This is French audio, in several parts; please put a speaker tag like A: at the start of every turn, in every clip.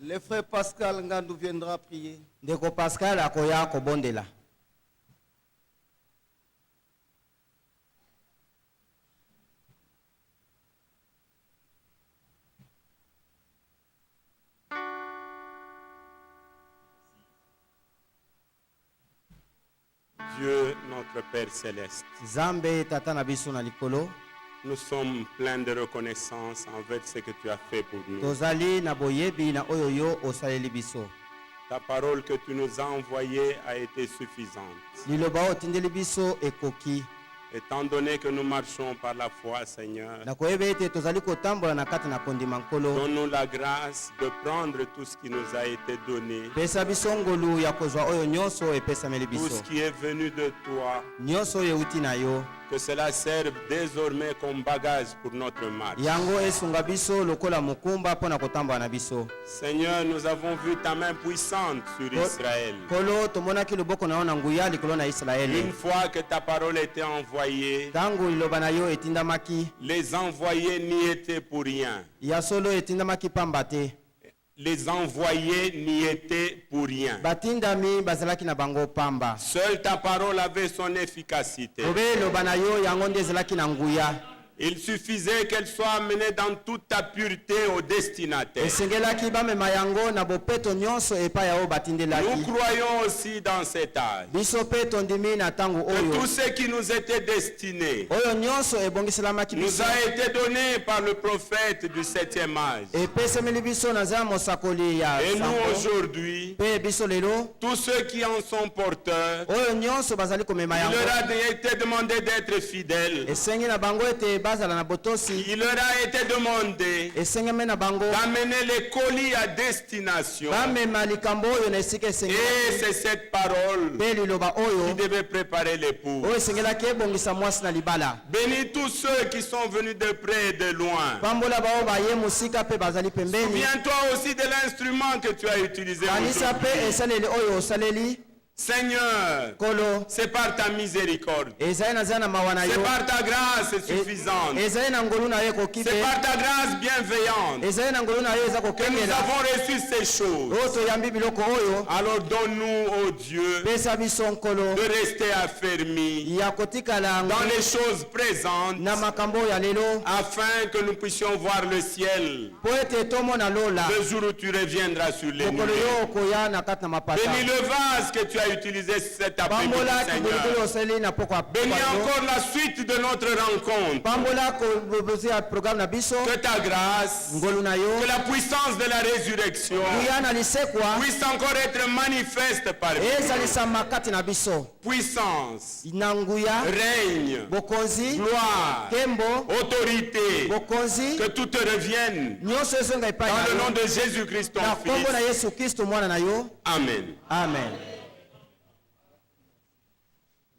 A: Le frère Pascal Ngandou viendra prier.
B: Ndeko Pascal akoya kobondela.
C: Dieu, notre Père Céleste,
B: Zambe tata na biso na likolo.
C: nous sommes pleins de reconnaissance envers ce que tu as fait pour nous.
B: Tozali na boyebi na oyo yo osaleli biso.
C: Ta parole que tu nous as envoyée a été suffisante.
B: Liloba otindeli biso ekoki.
C: Étant donné que nous marchons par la foi, Seigneur,
B: Na koyeba ete tozali kotambola na kati na kondima nkolo.
C: donne-nous la grâce de prendre tout ce qui nous a été donné,
B: Pesa biso ngolu ya kozwa oyo nyonso epesameli
C: tout
B: biso.
C: ce qui est venu de toi,
B: Nyonso oyo euti na yo.
C: que cela serve désormais comme bagage pour notre marche.
B: Yango esunga biso lokola mukumba pona kotambola na biso.
C: Seigneur, nous avons vu ta main puissante sur Israël.
B: Kolo tomonaki loboko na yo na nguya likolo na Israele.
C: Une fois que ta parole était envoyée,
B: Tangu liloba na yo etindamaki.
C: les envoyés n'y étaient pour rien.
B: Ya solo etindamaki pamba te.
C: Les envoyés n'y étaient pour rien.
B: Batindami bazalaki na bango pamba.
C: Seule ta parole avait son efficacité.
B: Obe loba na yo yango nde ezalaki na nguya.
C: Il suffisait qu'elle soit amenée dans toute ta pureté au destinataire.
B: Esengelaki bamema yango na bopeto nyonso epai ya oyo
C: Nous
B: batindelaki.
C: croyons aussi dans cet âge
B: Biso pe tondimi na ntango
C: que tout
B: oyo.
C: ce qui nous était destiné
B: Oyo nyonso ebongiselamaki
C: nous
B: biso.
C: a été donné par le prophète du 7e âge.
B: Epesemeli biso na nzela mosakoli ya
C: Et nous
B: sango.
C: aujourd'hui,
B: Pe biso lelo.
C: tous ceux qui en sont porteurs,
B: Oyo nyonso bazali komema
C: il
B: yango.
C: leur a été demandé d'être fidèles.
B: Esengi na bango ete bazala na botosi.
C: Il leur a été demandé
B: Esengeme na bango.
C: d'amener les colis à destination.
B: Bamema likambo oyo na esika
C: Et
B: esengeli.
C: c'est cette parole
B: Pe liloba
C: qui
B: oyo.
C: devait préparer l'époux.
B: Oyo esengelaki ebongisa mwasi na libala.
C: Bénis tous ceux qui sont venus de près et de loin.
B: Pambola bao baye musika pe bazali pembeni.
C: Souviens-toi aussi de l'instrument que tu as utilisé
B: Kanisa
C: aujourd'hui.
B: pe esaleli oyo osaleli.
C: Seigneur,
B: Kolo.
C: c'est par ta miséricorde.
B: Ezali na nzela na mawa na
C: C'est
B: yo.
C: par ta grâce suffisante.
B: Ezali na ngolu na yo ekoki
C: C'est
B: pe.
C: par ta grâce bienveillante
B: Ezali na ngolu na yo eza
C: que nous
B: kokengela.
C: avons reçu ces choses.
B: Oyo toyambi biloko oyo.
C: Alors donne-nous, ô Dieu,
B: Pesa biso nkolo.
C: de rester affermis
B: Ya kotikala
C: dans
B: yango
C: les choses présentes
B: na makambo ya lelo.
C: afin que nous puissions voir le ciel
B: Po ete tomona lola.
C: le jour où tu reviendras sur les
B: Mokolo
C: nuées.
B: yo okoya na kati na mapata.
C: Bénis le vase que tu as utilisé cet après-midi,
B: Pambola
C: Seigneur.
B: kibulibuli osali na poko ya
C: Bénis encore la suite de notre rencontre.
B: Pambola kobozi ya programme na biso.
C: Que ta grâce,
B: Ngolu na yo.
C: que la puissance de la résurrection
B: Kuya na lisekwa.
C: puisse encore être manifeste parmi nous.
B: Ezalisama kati na biso.
C: Puissance,
B: Na nguya.
C: règne,
B: Bokonzi.
C: gloire,
B: Kembo.
C: autorité,
B: Bokonzi.
C: que tout te revienne
B: Nyonso ezonga epai
C: dans
B: na
C: le nom
B: yo.
C: de Jésus-Christ ton
B: Na kombo na
C: Fils.
B: Yesu Kristo mwana na yo.
C: Amen.
B: Amen.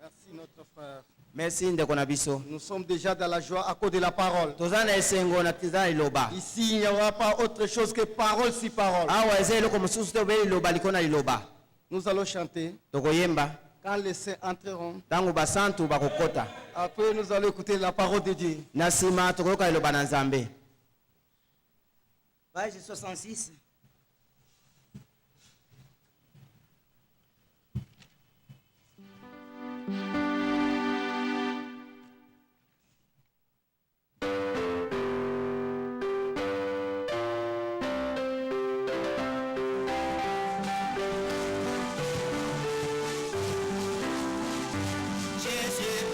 A: Merci notre frère.
B: Merci ndeko na biso.
A: Nous sommes déjà dans la joie à cause de la parole.
B: Toza na esengo na tiza iloba.
A: Ici, il n'y aura pas autre chose que parole si parole.
B: Awa eza eloko mosusu te obe iloba liko na iloba.
A: Nous allons chanter.
B: Tokoyemba.
A: Quand les saints entreront,
B: Tango basantu bakokota.
A: après nous allons écouter la parole de Dieu.
B: Na sima tokoyoka iloba na Nzambe.
D: Page 66.
E: Jésus est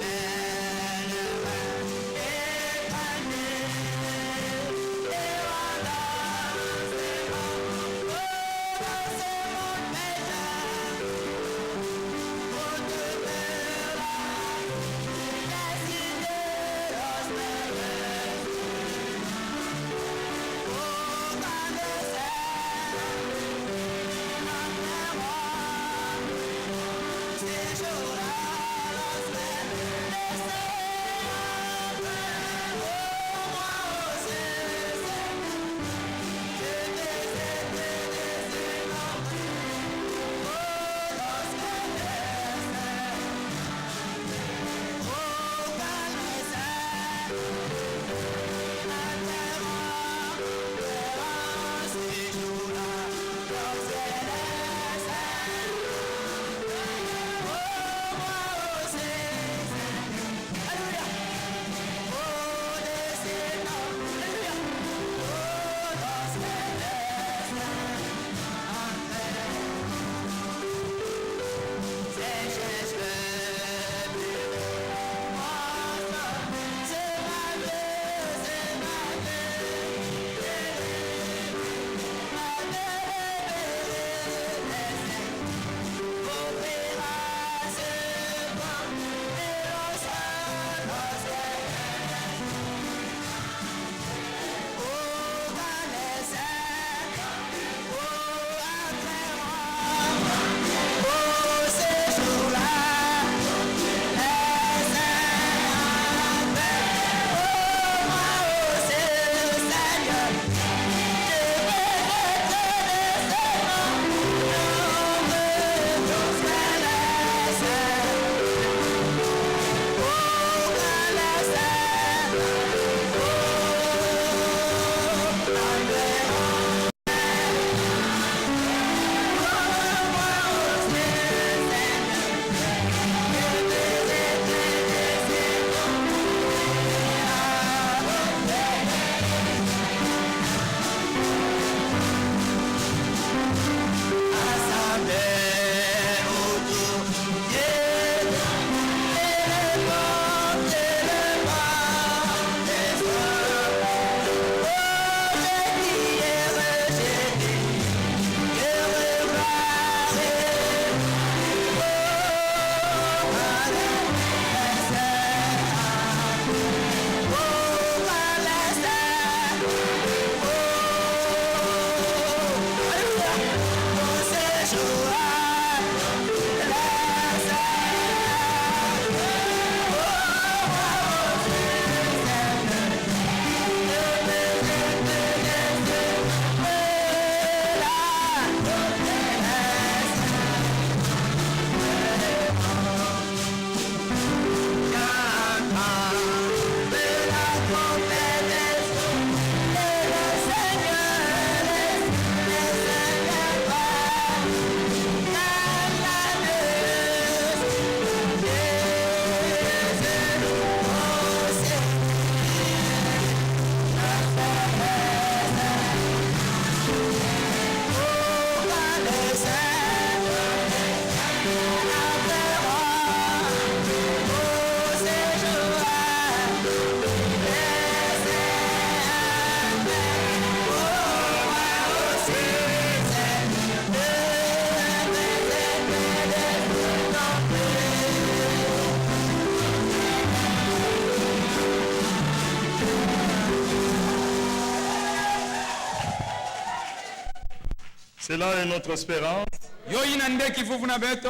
D: Cela est notre espérance.
E: yo ina nde kivuvu na beto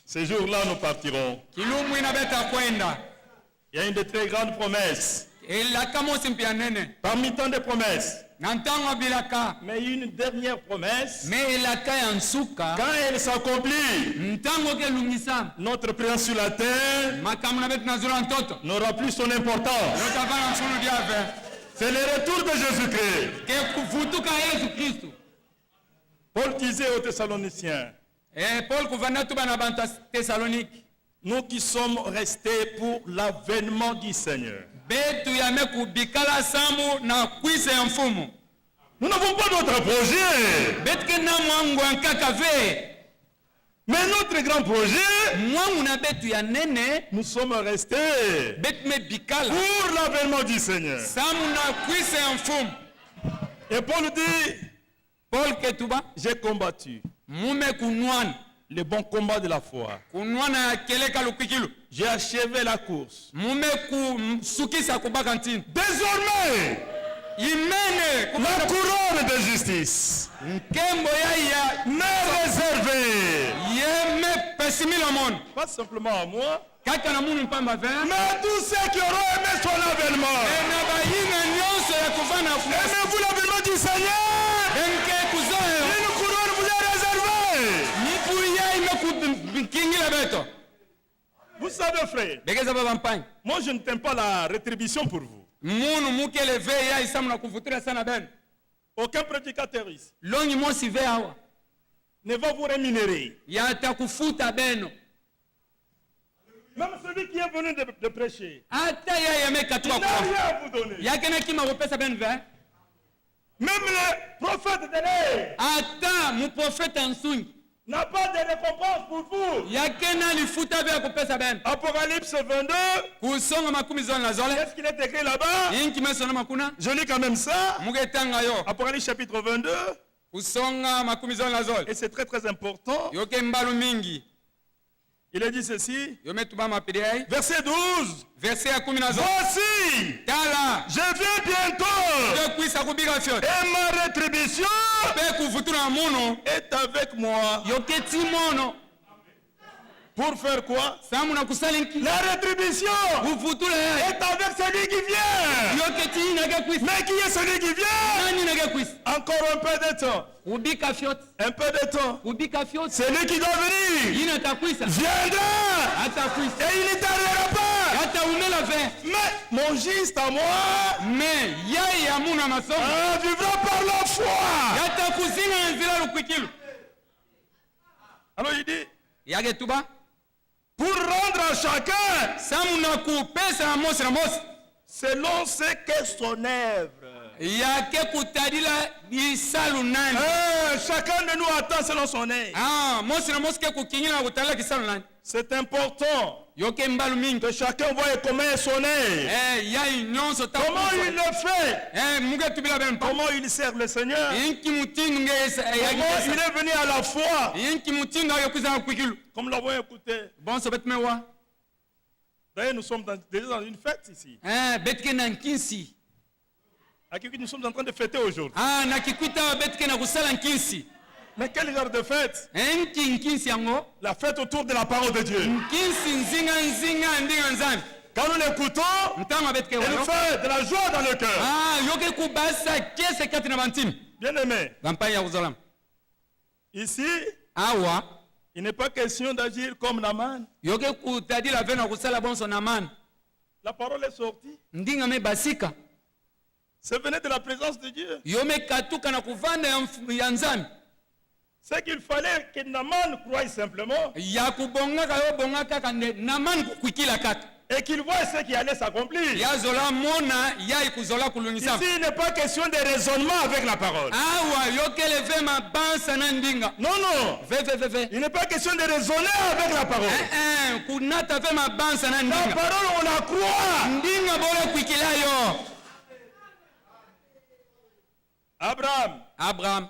D: Ces jours-là, nous partirons.
E: kilumbu ina beta kwenda
D: Il y a une de très grandes promesses.
E: elaka mosi mpya nene
D: Parmi tant de promesses.
E: na ntango bilaka
D: Mais une dernière promesse.
E: me elaka ya nsuka
D: Quand elle s'accomplit,
E: ntango kelungisa
D: notre présence sur la terre
E: makambo na betu nazula ntoto
D: n'aura plus son importance.
E: lotavana nsunu diave
D: C'est le retour de Jésus-Christ.
E: ke kuvutuka yesu kristu
D: Paul disait aux Thessaloniciens,
E: paul kuvanda tuba na bantu ya tesalonike
D: nous qui sommes restés pour l'avènement du Seigneur.
E: betu yame kubikala sambu na kwisa ya mfumu
D: Nous n'avons pas d'autre projet.
E: betu ke na mwangu ya nkaka ve
D: Mais notre grand projet,
E: mwangu na betu ya nene
D: nous sommes restés
E: betu me bikala
D: pour l'avènement du Seigneur.
E: sambu na kwisa ya mfumu
D: Et Paul dit,
E: paul ketuba
D: j'ai combattu
E: mume kunwana
D: le bon combat de la foi.
E: kunwana ya keleka lukwikilu
D: J'ai achevé la course.
E: mume kusukisa kubaka ntini
D: Désormais,
E: imene
D: la couronne de justice
E: nkembo yaiya
D: m'est réservée.
E: yeme pesimila mono
D: Pas simplement à moi,
E: kaka na munu mpamba ve
D: mais à tous ceux qui auront aimé son avènement.
E: na bayina nyonso ya kuvana
D: Aimez-vous l'avènement du Seigneur?
E: enke kuzoyo
D: Une couronne vous est réservée.
E: mpu yaime kukingila beto
D: Vous savez, frère,
E: begeza baba mpanya
D: moi je ne t'aime pas la rétribution pour vous.
E: munu mukele ve ya isamu na kuvutira sana beno
D: Aucun prédicateur ici
E: longi mosi ve awa
D: ne va vous rémunérer.
E: yatakufuta beno
D: Même celui qui est venu de prêcher,
E: ata ya
D: il
E: yamekatuka
D: n'a
E: kwa
D: rien à vous donner.
E: yakena kima kupesa beno ve
D: Même le prophète de l'air
E: ata muprofeta nsungi
D: n'a pas de récompense pour vous.
E: yakena lifuta ve ya kupesa beno
D: Apocalypse 22,
E: kusonga makumi zona na zole
D: qu'est-ce qu'il est écrit là-bas?
E: inki mesona makuna
D: Je lis quand même ça.
E: mugetanga yo
D: Apocalypse chapitre 22.
E: kusonga makumi zona na zole
D: Et c'est très très important.
E: yoke mbalu mingi
D: Il est dit ceci.
E: yo metuba mapili ai
D: Verset 12.
E: verse ya kumi na zole
D: Voici,
E: tala
D: je viens bientôt.
E: yokwisa kubika fyote
D: Et ma rétribution
E: mpe kuvutula na munu
D: est avec moi.
E: yoke ti mono
D: Pour faire quoi?
E: samu na kusalinki
D: La rétribution
E: kuvutula yaye
D: est avec celui qui vient.
E: yoke ti inage kwisa
D: Mais qui est celui qui vient?
E: nani inage kwisa
D: Encore un peu de temps.
E: kubika fyote
D: Un peu de temps.
E: kubika fyote
D: Celui qui doit venir
E: ina takwisa
D: viendra.
E: atakwisa
D: Et il ne tardera pas.
E: hata umela ve
D: Mais mon juste à moi
E: me yai ya munu ya masomo
D: vivra par la foi.
E: yata kuzinga na nzela lukwikilu
D: Alors il dit,
E: yage tuba
D: pour rendre à chacun
E: samu na kupesa na mosi
D: selon ce qu'est son œuvre.
E: yake kutadila isalu nani
D: Chacun de nous attend selon son œuvre.
E: mosi ke kukingila na kutadila kisalu nani
D: C'est important
E: yoke mbalu mingi
D: que chacun voie comment est son œuvre.
E: yai nyonso
D: Comment il le fait.
E: muge tubila beno pa
D: Comment il sert le Seigneur.
E: inki mutindo
D: Comment il est venu à la foi.
E: inki mutindo ayokwisa na kwikilu
D: Comme nous l'avons écouté.
E: bonso betumewa
D: D'ailleurs, nous sommes déjà dans une fête ici.
E: betike na nkinsi
D: À qui nous sommes en train de fêter aujourd'hui.
E: na kikwita betike na kusala nkinsi
D: Mais quel genre de fête?
E: enki nkinsi yango
D: La fête autour de la parole de Dieu.
E: nkinsi nzinga ndinga nzambi
D: Quand nous l'écoutons,
E: ntango abetike
D: elle nous
E: wayo
D: fait de la joie dans le cœur.
E: yoke kubasa kese kati na bantimi
D: Bien aimé,
E: bampai ya kuzalama
D: ici,
E: awa
D: il n'est pas question d'agir comme Naaman.
E: yoke kutadila veno ya kusala bonso na mani
D: La parole est sortie.
E: ndinga me basika
D: C'est venu de la présence de Dieu.
E: yo me katuka na kuvanda ya nzambi
D: C'est qu'il fallait que Naaman croie simplement
E: ya kubongaka yo bonga kaka nde na mani kukwikila kaka
D: et qu'il voit ce qui allait s'accomplir.
E: yazola mona yai kuzola kulungisa
D: Ici, il n'est pas question de raisonnement avec la parole.
E: awa yokele ve mabansa na ndinga
D: Non, non.
E: ve
D: Il n'est pas question de raisonner avec la parole.
E: kunata ve mabansa na
D: La
E: ndinga
D: parole, on la croit.
E: ndinga bolo kwikila yo
D: Abraham,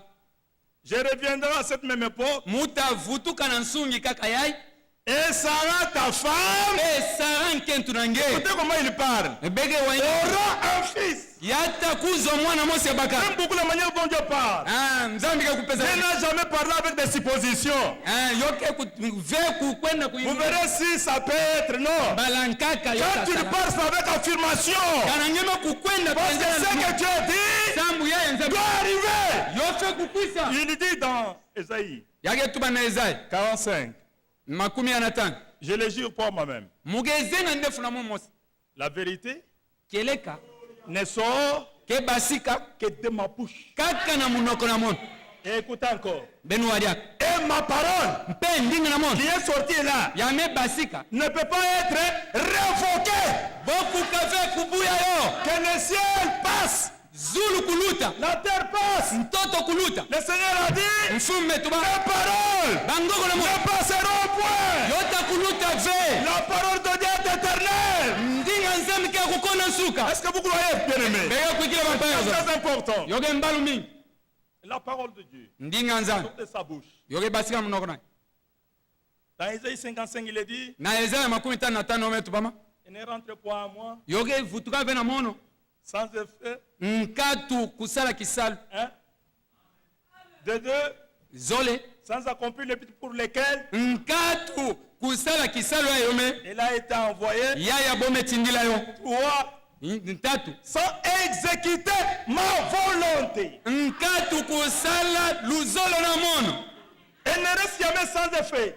D: je reviendrai à cette même époque.
E: mutavutuka na nsungi kaka yai
D: Et Sarah, ta femme,
E: pe sara kentu nange
D: Écoutez comment il parle.
E: bege wa
D: Aura un fils.
E: yata kuzo mwana mose baka
D: J'aime beaucoup la manière dont Dieu parle.
E: nzambi ke kupeza
D: Dieu n'a jamais parlé avec des suppositions.
E: yoke ve kwenda
D: Vous verrez si ça peut être non.
E: balankaka
D: Quand tu parles c'est avec affirmation.
E: kana ngema kukwenda
D: Parce que ce que Dieu dit
E: sambu ya nzambi
D: doit arriver.
E: yofe kukwisa
D: Il dit dans Ésaïe
E: yake tuba na Isaya
D: 45.
E: makumi ya natano
D: Je le jure pour moi-même.
E: mugeze na ndefu na mose
D: La vérité
E: keleka
D: ne sort
E: ke basika
D: que de ma bouche.
E: kaka na munoko na mono
D: Et écoutez encore.
E: benu wadiaka
D: Et ma parole
E: mpe ndinga na mono
D: qui est sortie là
E: yame basika
D: ne peut pas être révoquée.
E: bokuka ve kubuya yo
D: Que le ciel passe,
E: zulu kuluta
D: la terre passe.
E: mtoto kuluta
D: Le Seigneur a dit,
E: mfume tuba
D: les paroles
E: bangoko na mono
D: ne passeront point.
E: yota kuluta ve
D: La parole de Dieu est éternelle.
E: ndinga nzambi ke kukona nsuka
D: Est-ce que vous croyez, bien-aimés?
E: bega kuikila mampayo
D: C'est très important.
E: yoge mbalu mingi
D: La parole de Dieu
E: ndinga nzambi
D: sort de sa bouche.
E: yoge basika munoko na
D: Dans Isaïe 55, il est dit,
E: na Isaya makumi tano na tano ome tubama
D: il ne rentre point à moi
E: yoge vutuka ve na mono
D: sans effet.
E: nkatu kusala kisalu
D: Hein? De deux,
E: zole
D: sans accomplir les buts pour lesquels
E: nkatu kusala kisalu ya yome
D: il a été envoyé.
E: yaya bome tindila yo
D: Trois,
E: ntatu
D: sans exécuter ma volonté.
E: nkatu kusala luzolo na mono
D: Elle ne reste jamais sans effet.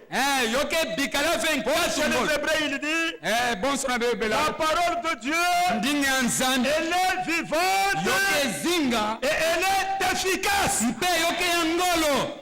E: yoke bikala ve
D: Chez
E: nkatu
D: les
E: ngolo
D: Hébreux, il dit,
E: bonso na bebela
D: la parole de Dieu,
E: ndinga ya nzambi
D: elle est vivante
E: yoke zinga
D: et elle est efficace.
E: mpe yoke ya ngolo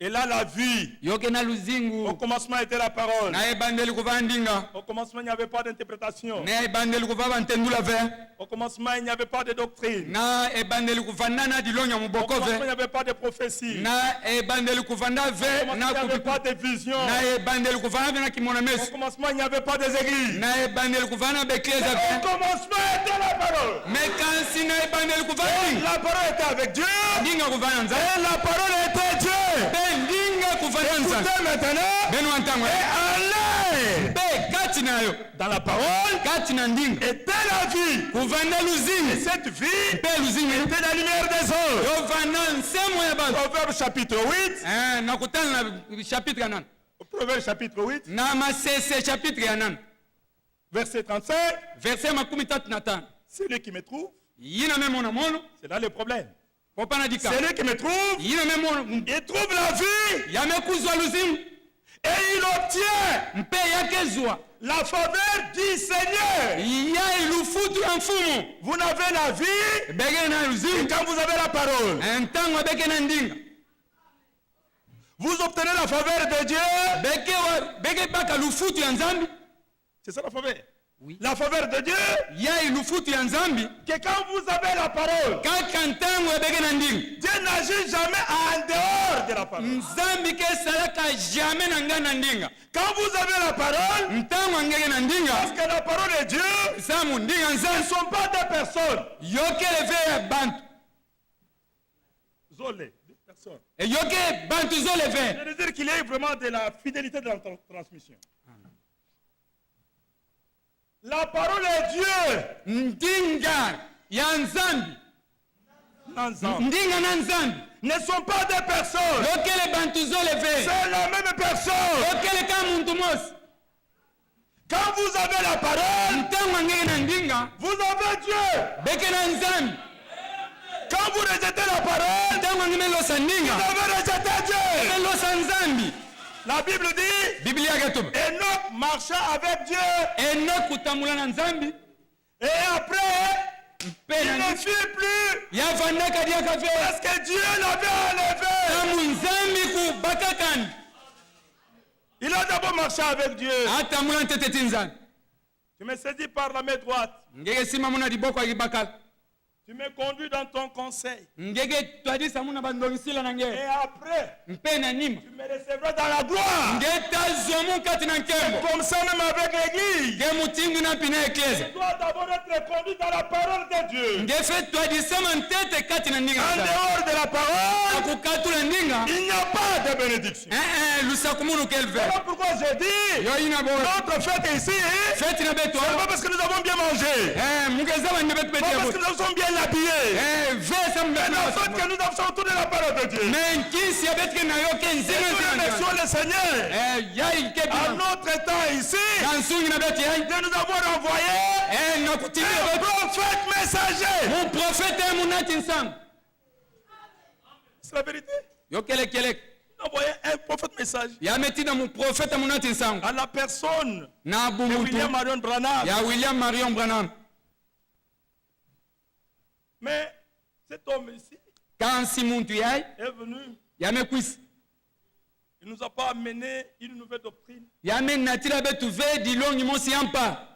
D: Elle a la vie.
E: yoke na
D: Au
E: luzingu
D: commencement était la parole.
E: na ebandeli kuva ndinga
D: Au commencement, il n'y avait pas d'interprétation.
E: na ebandeli kuva bantendula ve
D: Au commencement, il n'y avait pas de doctrine.
E: na ebandeli kuva nana dilonya
D: Au
E: muboko
D: commencement, il
E: ve
D: n'y avait pas de prophétie.
E: na ebandeli kuva nda
D: Au
E: ve
D: commencement,
E: na
D: il n'y avait
E: kupiku
D: pas de vision.
E: na ebandeli kuva na ve na kimona
D: Au
E: mesu
D: commencement, il n'y avait pas des églises.
E: na ebandeli kuva na bekleza
D: Au
E: ve
D: commencement était la parole.
E: me kansi na ebandeli kuva ndinga
D: La parole était avec Dieu.
E: ndinga kuva na nzambe
D: Et la parole était Dieu.
E: mpe ndinga kuva na nzambe
D: Écoutez maintenant.
E: benu wantangwe
D: Et allez.
E: mpe kati na yo
D: Dans la parole
E: kati na ndinga
D: était la vie.
E: kuva nda
D: Et
E: luzingu
D: cette vie
E: mpe luzingu
D: était la lumière des hommes.
E: yova na nsemo ya bantu
D: Proverbe chapitre 8.
E: na kutana na chapitre ya nana
D: Proverbe chapitre 8.
E: na masese chapitre ya nana
D: Verset 35.
E: verset makumi tatu na tano
D: Celui qui me trouve,
E: yina me mona mono
D: c'est là le problème.
E: popa na dika
D: Celui qui me trouve,
E: yina me mono
D: il trouve la vie
E: yame kuzwa luzingu
D: et il obtient
E: mpe yake zwa
D: la faveur du Seigneur.
E: ya ilufutu ya mfumu
D: Vous n'avez la vie
E: bege na
D: que
E: luzingu
D: quand vous avez la parole.
E: ntango abeke na ndinga
D: Vous obtenez la faveur de Dieu.
E: beke baka lufutu ya nzambi
D: C'est ça la faveur.
E: Oui.
D: La faveur de Dieu,
E: ya ilufutu ya nzambi
D: que quand vous avez la parole,
E: kaka ntango abeke na ndinga
D: Dieu n'agit jamais en dehors de la parole.
E: nzambi ke esalaka jamais na ngai na ndinga
D: Quand vous avez la parole,
E: ntango angeke na ndinga
D: parce que la parole de Dieu,
E: samu ndinga
D: ce ne
E: nzambi
D: sont pas des personnes.
E: yokeleve ya bantu
D: Zolé, des personnes.
E: yoke bantu zoleve
D: Je veux dire qu'il y a eu vraiment de la fidélité dans la transmission. La parole est Dieu.
E: ndinga ya nzambi
D: Ensemble.
E: ndinga na nzambi
D: Ne sont pas des personnes.
E: yokele bantu zoleve
D: C'est la même personne.
E: yokele ka muntu mosi
D: Quand vous avez la parole,
E: ntango angeke na ndinga
D: vous avez Dieu.
E: beke na nzambi
D: Quand vous rejetez la parole,
E: ntango ange melosa ndinga
D: vous avez rejeté Dieu.
E: melosa nzambi
D: La Bible dit,
E: biblia yake tuba
D: Enoch marcha avec Dieu.
E: enoki kutambola na nzambi
D: Et après,
E: mpe
D: il
E: na
D: ne fit plus.
E: yavandaka diaka ve
D: Parce que Dieu l'avait enlevé.
E: tamu nzambi kubakakani
D: Il a d'abord marché avec Dieu.
E: atambola ntete ti nzambi
D: Tu me saisis par la main droite.
E: ngeke nsima mona liboko ya kibakala
D: Tu me conduis dans ton conseil.
E: ngeke twadisa muna bandongisila na
D: Et
E: nge
D: après,
E: mpe na nima
D: tu me recevras dans la gloire.
E: nge tazomu kati na nkembo
D: Comme ça même avec l'église.
E: nge mutingi na mpina eklese
D: Tu dois d'abord être conduit dans la parole de Dieu.
E: nge fe twadisema ntete kati na ndinga
D: En
E: za
D: dehors de la parole,
E: akukatula ndinga
D: il n'y a pas de bénédiction.
E: lusaku munu kelve
D: Voilà pourquoi je dis,
E: yo ina bo
D: notre fête ici,
E: feti na beto
D: c'est pas parce que nous avons bien mangé,
E: mugeza bande betu
D: pas parce que
E: bete
D: nous sommes bien habillés,
E: vesa
D: mais la
E: mbena
D: fête que nous avons autour de la parole de Dieu.
E: mais nkisi ya betike na yo ke
D: Et
E: nzina
D: nous remercions le Seigneur
E: yai kepi
D: à notre temps ici
E: na nsungi na beti yai
D: de nous avoir envoyé
E: na kutimia
D: un
E: betu
D: prophète messager.
E: mu profete munati nsangu
D: C'est la vérité.
E: yo kelekele
D: Envoyé un prophète messager
E: yametina mu profete munati nsangu
D: à la personne
E: na
D: de
E: bumutu
D: William Marion Branham.
E: ya William Marion Branham
D: Mais cet homme ici
E: kansi muntu yai
D: est venu,
E: yamekwisa
D: il ne nous a pas amené une nouvelle doctrine.
E: yamenatila betu ve dilongi mosi yampa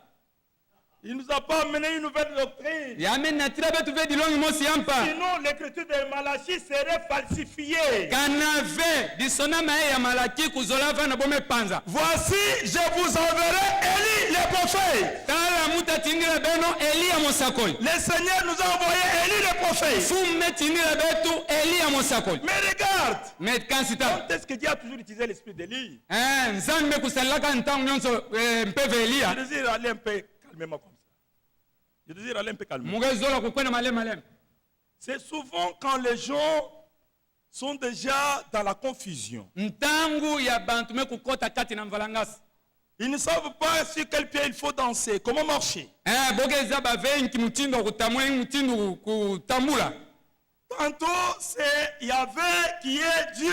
D: Il ne nous a pas amené une nouvelle doctrine.
E: yamenatila betu ve dilongi mosi yampa
D: Sinon, l'écriture de Malachie serait falsifiée.
E: kana ve disona mae ya malaki kuzola vana bome panza
D: Voici, je vous enverrai Élie, le prophète.
E: tala muta tindila beno Eliya mosakoli
D: Le Seigneur nous a envoyé Élie, le prophète.
E: fumme tindila betu Eliya mosakoli
D: Mais regarde,
E: mais kansi ta
D: quand est-ce que Dieu a toujours utilisé l'esprit d'Élie?
E: nzambe kusalaka ntango nyonso mpeve
D: Je
E: Eliya
D: désire aller un peu calmement comme ça. Je désire aller un peu calmement.
E: mugezola kukwena malema malema
D: C'est souvent quand les gens sont déjà dans la confusion.
E: ntangu ya bantu me kukota kati na mvalangasi
D: Ils ne savent pas sur quel pied il faut danser, comment marcher.
E: bogeza bavenki mutindo wa kutamula mutindo kutambula
D: Tantôt, c'est Yahvé qui est Dieu.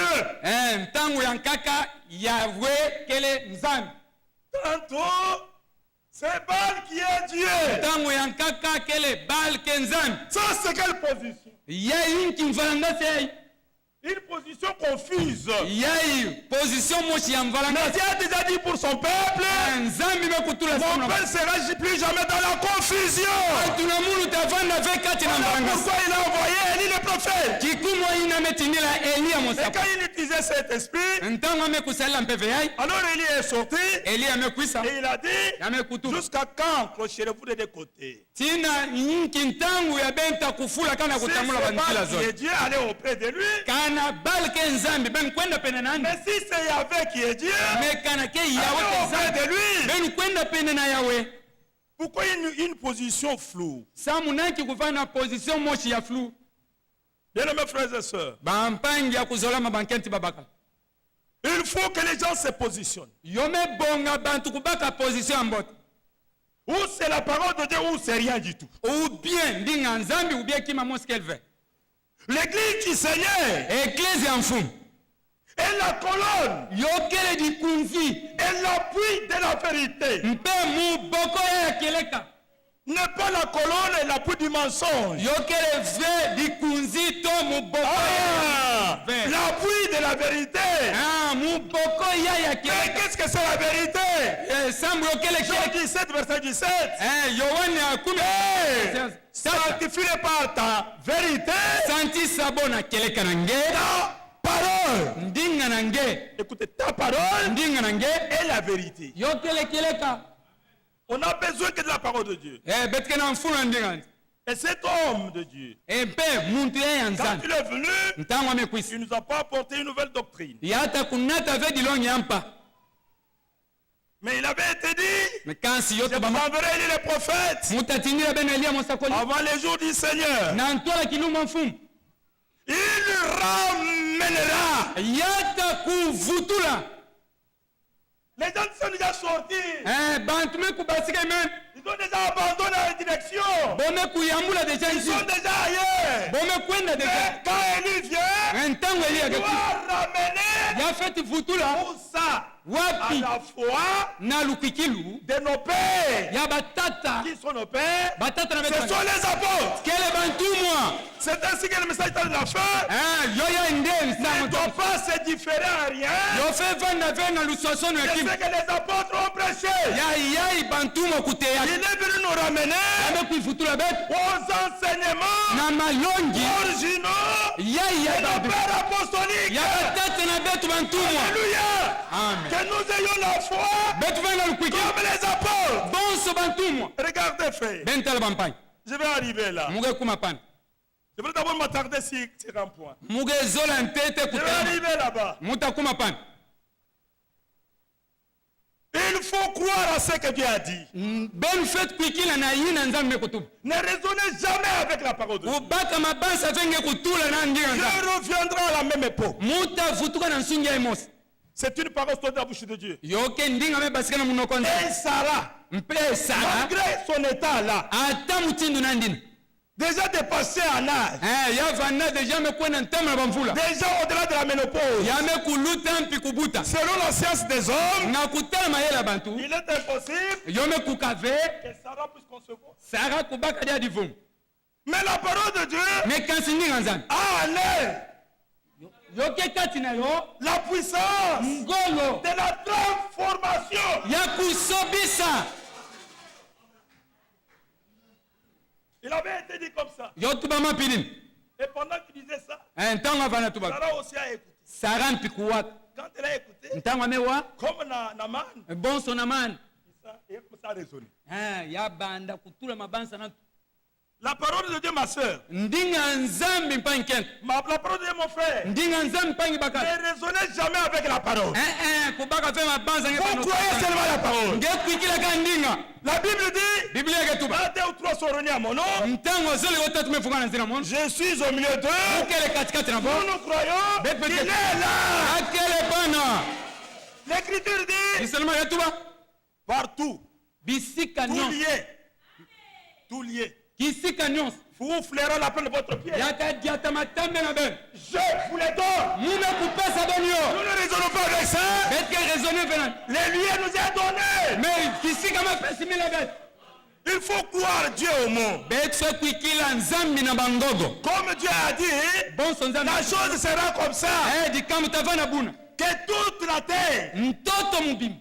E: ntango ya nkaka Yahwe kele nzambe
D: Tantôt, c'est Baal qui est Dieu.
E: ntango ya nkaka kele Baal ke nzambe
D: Ça, c'est quelle position?
E: yai inki mvalangasi yai
D: Une position confuse.
E: yai position moshi ya
D: Mais
E: mvalangasi
D: Dieu a déjà dit pour son peuple,
E: nzambe bekutula
D: mon peuple sera plus jamais dans la confusion.
E: tuna mulu tavanda ve kati na
D: Voilà
E: mvalangasi
D: pourquoi il a envoyé Élie le prophète.
E: kikumu ina metindila Eliya
D: Et
E: mosako
D: quand il utilisait cet esprit,
E: ntango amekusalela mpeve yai
D: alors Élie est sorti
E: Eliya amekwisa
D: et il a dit,
E: yamekutu
D: jusqu'à quand clocherez-vous de deux côtés?
E: tina nyinki ntangu ya benta kufula kana
D: Si
E: kutamula
D: c'est
E: bandila
D: Baal qui est
E: zote
D: Dieu, allez auprès de lui.
E: kana Baal ke nzambe ben kwenda pene nani
D: Mais si c'est Yahvé qui est Dieu,
E: me kana ke
D: allez
E: Yawe ke
D: auprès
E: nzambe
D: de lui.
E: ben kwenda pene na Yawe
D: Pourquoi une position floue?
E: samu nanki kufanya na position moshi ya flu
D: Bien-aimés frères et sœurs,
E: bampangi ya kuzolama bankenti babaka
D: il faut que les gens se positionnent.
E: yome bonga bantu kubaka position ya mbote
D: Ou c'est la parole de Dieu ou c'est rien du tout.
E: ou bien ndinga nzambi ou bien kima mosi kelve
D: L'église du Seigneur
E: eklesi ya mfumu
D: est la colonne
E: yokele dikunzi
D: et l'appui de la vérité.
E: mpe muboko ya keleka
D: N'est pas la colonne et l'appui du mensonge.
E: yokele ve dikunzi to muboko
D: Ah,
E: Vrai.
D: l'appui de la vérité.
E: muboko ya
D: Mais
E: keleka
D: qu'est-ce que c'est la vérité?
E: sambu yokele
D: Jean
E: keleka
D: 17, verset 17.
E: yohane akumi tata
D: Sanctifie par ta vérité.
E: santisa bona keleka na nge
D: Ta parole.
E: ndinga na nge
D: Écoutez, ta parole
E: ndinga na nge
D: est la vérité.
E: yokele keleka
D: On a besoin que de la parole de Dieu.
E: betike na mfulu na ndinga nti
D: Et cet homme de Dieu,
E: mpe muntu ye ya
D: quand
E: nzambe
D: il est venu,
E: ntango amekwisa
D: il ne nous a pas apporté une nouvelle doctrine.
E: yata kunata ve dilongi yampa
D: Mais il avait été dit,
E: me kansi
D: je
E: yoto
D: vous enverrai les prophètes
E: mutu atindila beno Eliya mosakoli
D: avant les jours du Seigneur.
E: na ntwala kiluma mfumu
D: Il ramènera.
E: yata kuvutula
D: Les gens sont déjà sortis.
E: bantu me kubasika men
D: Ils ont déjà abandonné la direction.
E: bome kuyambula deja
D: Ils
E: nzi
D: sont déjà ailleurs.
E: bome kwenda deja
D: Mais quand Élie vient,
E: ntango Eliya
D: il
E: akekufa
D: doit ramener
E: yafeti vutula
D: tout ça. à
E: wapi
D: la foi
E: na lukwikilu
D: de nos pères.
E: ya batata
D: Qui sont nos pères?
E: batata na
D: Ce
E: betu
D: sont les apôtres.
E: kele bantumwa
D: C'est ainsi que le message de la fin
E: yoya nde
D: ne
E: nsango
D: doit pas se différer en rien
E: yo fe vanda ve na luswasono ya
D: de ce
E: kimi
D: que les apôtres ont prêché.
E: yai bantumwa kuteya
D: Il est venu nous ramener
E: yambe kuifutula betu
D: aux enseignements
E: na malongi
D: originaux
E: yai ya
D: de nos
E: babe
D: pères apostoliques.
E: ya batata na betu bantumwa
D: Alléluia.
E: amen
D: Que nous ayons la foi
E: betu ve na lukwikilu
D: comme les apôtres.
E: bonso bantumwa
D: Regardez, frère.
E: bentala bampani
D: Je vais arriver là.
E: muge kuma pana
D: Je vais d'abord m'attarder sur un point.
E: muge zola ntete
D: Je vais
E: kutema
D: arriver là-bas.
E: mutakuma pana
D: Il faut croire à ce que Dieu a dit.
E: benu fetu kuikila na yina nzambe kutubu
D: Ne raisonnez jamais avec la parole de Dieu.
E: ubaka mabansa venge kutula na ngira nzambe
D: Dieu reviendra à la même époque.
E: mutavutuka na nsungi ya emosi
D: C'est une parole sortie de la bouche de Dieu.
E: yoke ndinga me basika na munoko nzambe
D: Et Sarah,
E: mple sara
D: malgré son état là,
E: ata mutindu na ndina
D: déjà dépassé en âge,
E: yavanda deja mekwena ntama na bamvula
D: déjà au-delà de la ménopause,
E: yame kuluta mpi kubuta
D: selon la science des hommes,
E: na kutala mayela bantu
D: il est impossible
E: yome kukave
D: que Sarah puisse concevoir.
E: sara kubaka dia divumu
D: Mais la parole de Dieu
E: mekansi ndinga nzambe
D: a en elle
E: yoke kati na yo
D: la puissance
E: ngolo
D: de la transformation.
E: ya kusobisa
D: Il avait été dit comme ça.
E: yo tuba mapilini
D: Et pendant qu'il disait ça,
E: ntango avana tuba
D: Sarah aussi a écouté.
E: sara mpi kuwaka
D: Quand elle a écouté,
E: ntango amewa
D: comme Naman,
E: bonso na mani
D: il a commencé à raisonner.
E: yabanda kutula mabansa na
D: La parole de Dieu, ma soeur,
E: ndinga nzambi mpangi kente
D: la parole de Dieu, mon frère,
E: ndinga nzambi mpangi
D: ne
E: bakati
D: raisonnez jamais avec la parole.
E: kubaka fe mabansa
D: Vous croyez seulement la parole.
E: ngekuikilaka ndinga
D: La Bible dit,
E: biblia yake tuba
D: quand deux ou trois sont réunis à mon nom,
E: ntango zole otatu mefunga na nzina mono
D: je suis au milieu d'eux.
E: ukele katikati na bo
D: Nous croyons
E: Bête,
D: qu'il
E: bête,
D: est là.
E: akele pana
D: L'écriture dit,
E: isalema ya tuba
D: partout,
E: bisika
D: tout
E: nyonso
D: lié, tout lié.
E: kisika nyonso
D: Vous flairez la peine de votre pied.
E: yakadiata matambe na bene
D: Je vous les donne.
E: muna kupesa beni
D: Nous
E: yo
D: ne raisonnons pas avec ça.
E: beteke raisonne venani
D: Les lieux nous est donné.
E: mais kisika mapesi mile bete
D: Il faut croire Dieu au monde.
E: betu fe kuikila nzambi na bangogo
D: Comme Dieu a dit,
E: bonso nzambi
D: la chose sera comme ça.
E: dikambu tava na buna
D: Que toute la terre
E: mtoto mubimba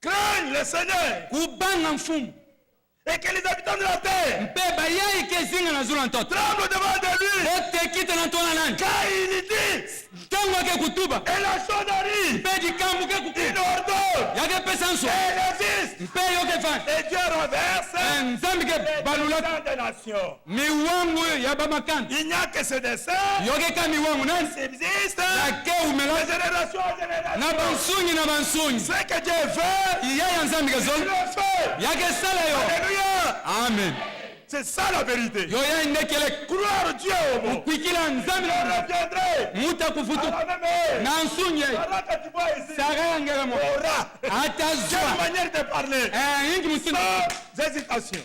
D: craigne le Seigneur.
E: kubanga mfumu
D: Et que les habitants de la terre
E: mpe bayai kezinga na zula ntoto
D: tremblent devant de lui.
E: botekite na ntwana nani
D: Car il dit,
E: ntango ake kutuba
D: et la chose arrive.
E: mpe dikambu ke
D: Il
E: kukuba
D: ordonne.
E: yake pesa nso
D: Et il existe.
E: mpe yoke fani
D: Et Dieu renverse
E: nzambi ke
D: les
E: balulaki
D: desseins des nations.
E: miwangu ya bamakandi
D: Il n'y a que ce dessein
E: yoke ka miwangu nani
D: qui existe
E: yake
D: de
E: umela
D: génération en
E: na
D: génération.
E: bansungi na bansungi
D: Ce que Dieu veut,
E: iya ya nzambi ke
D: il
E: zolo
D: le fait.
E: yake sala yo
D: Alléluia.
E: amen
D: C'est ça la vérité.
E: yo ya ndekele
D: Croire Dieu au monde.
E: kuikila nzambi
D: Je
E: na
D: reviendrai
E: muta
D: à
E: kufutu
D: la même heure.
E: na nsungi ye
D: Pendant que tu vois ici,
E: sara yangela mo
D: aura. Quelle
E: atazwa
D: manière de parler.
E: yingi musinga
D: Sans hésitation.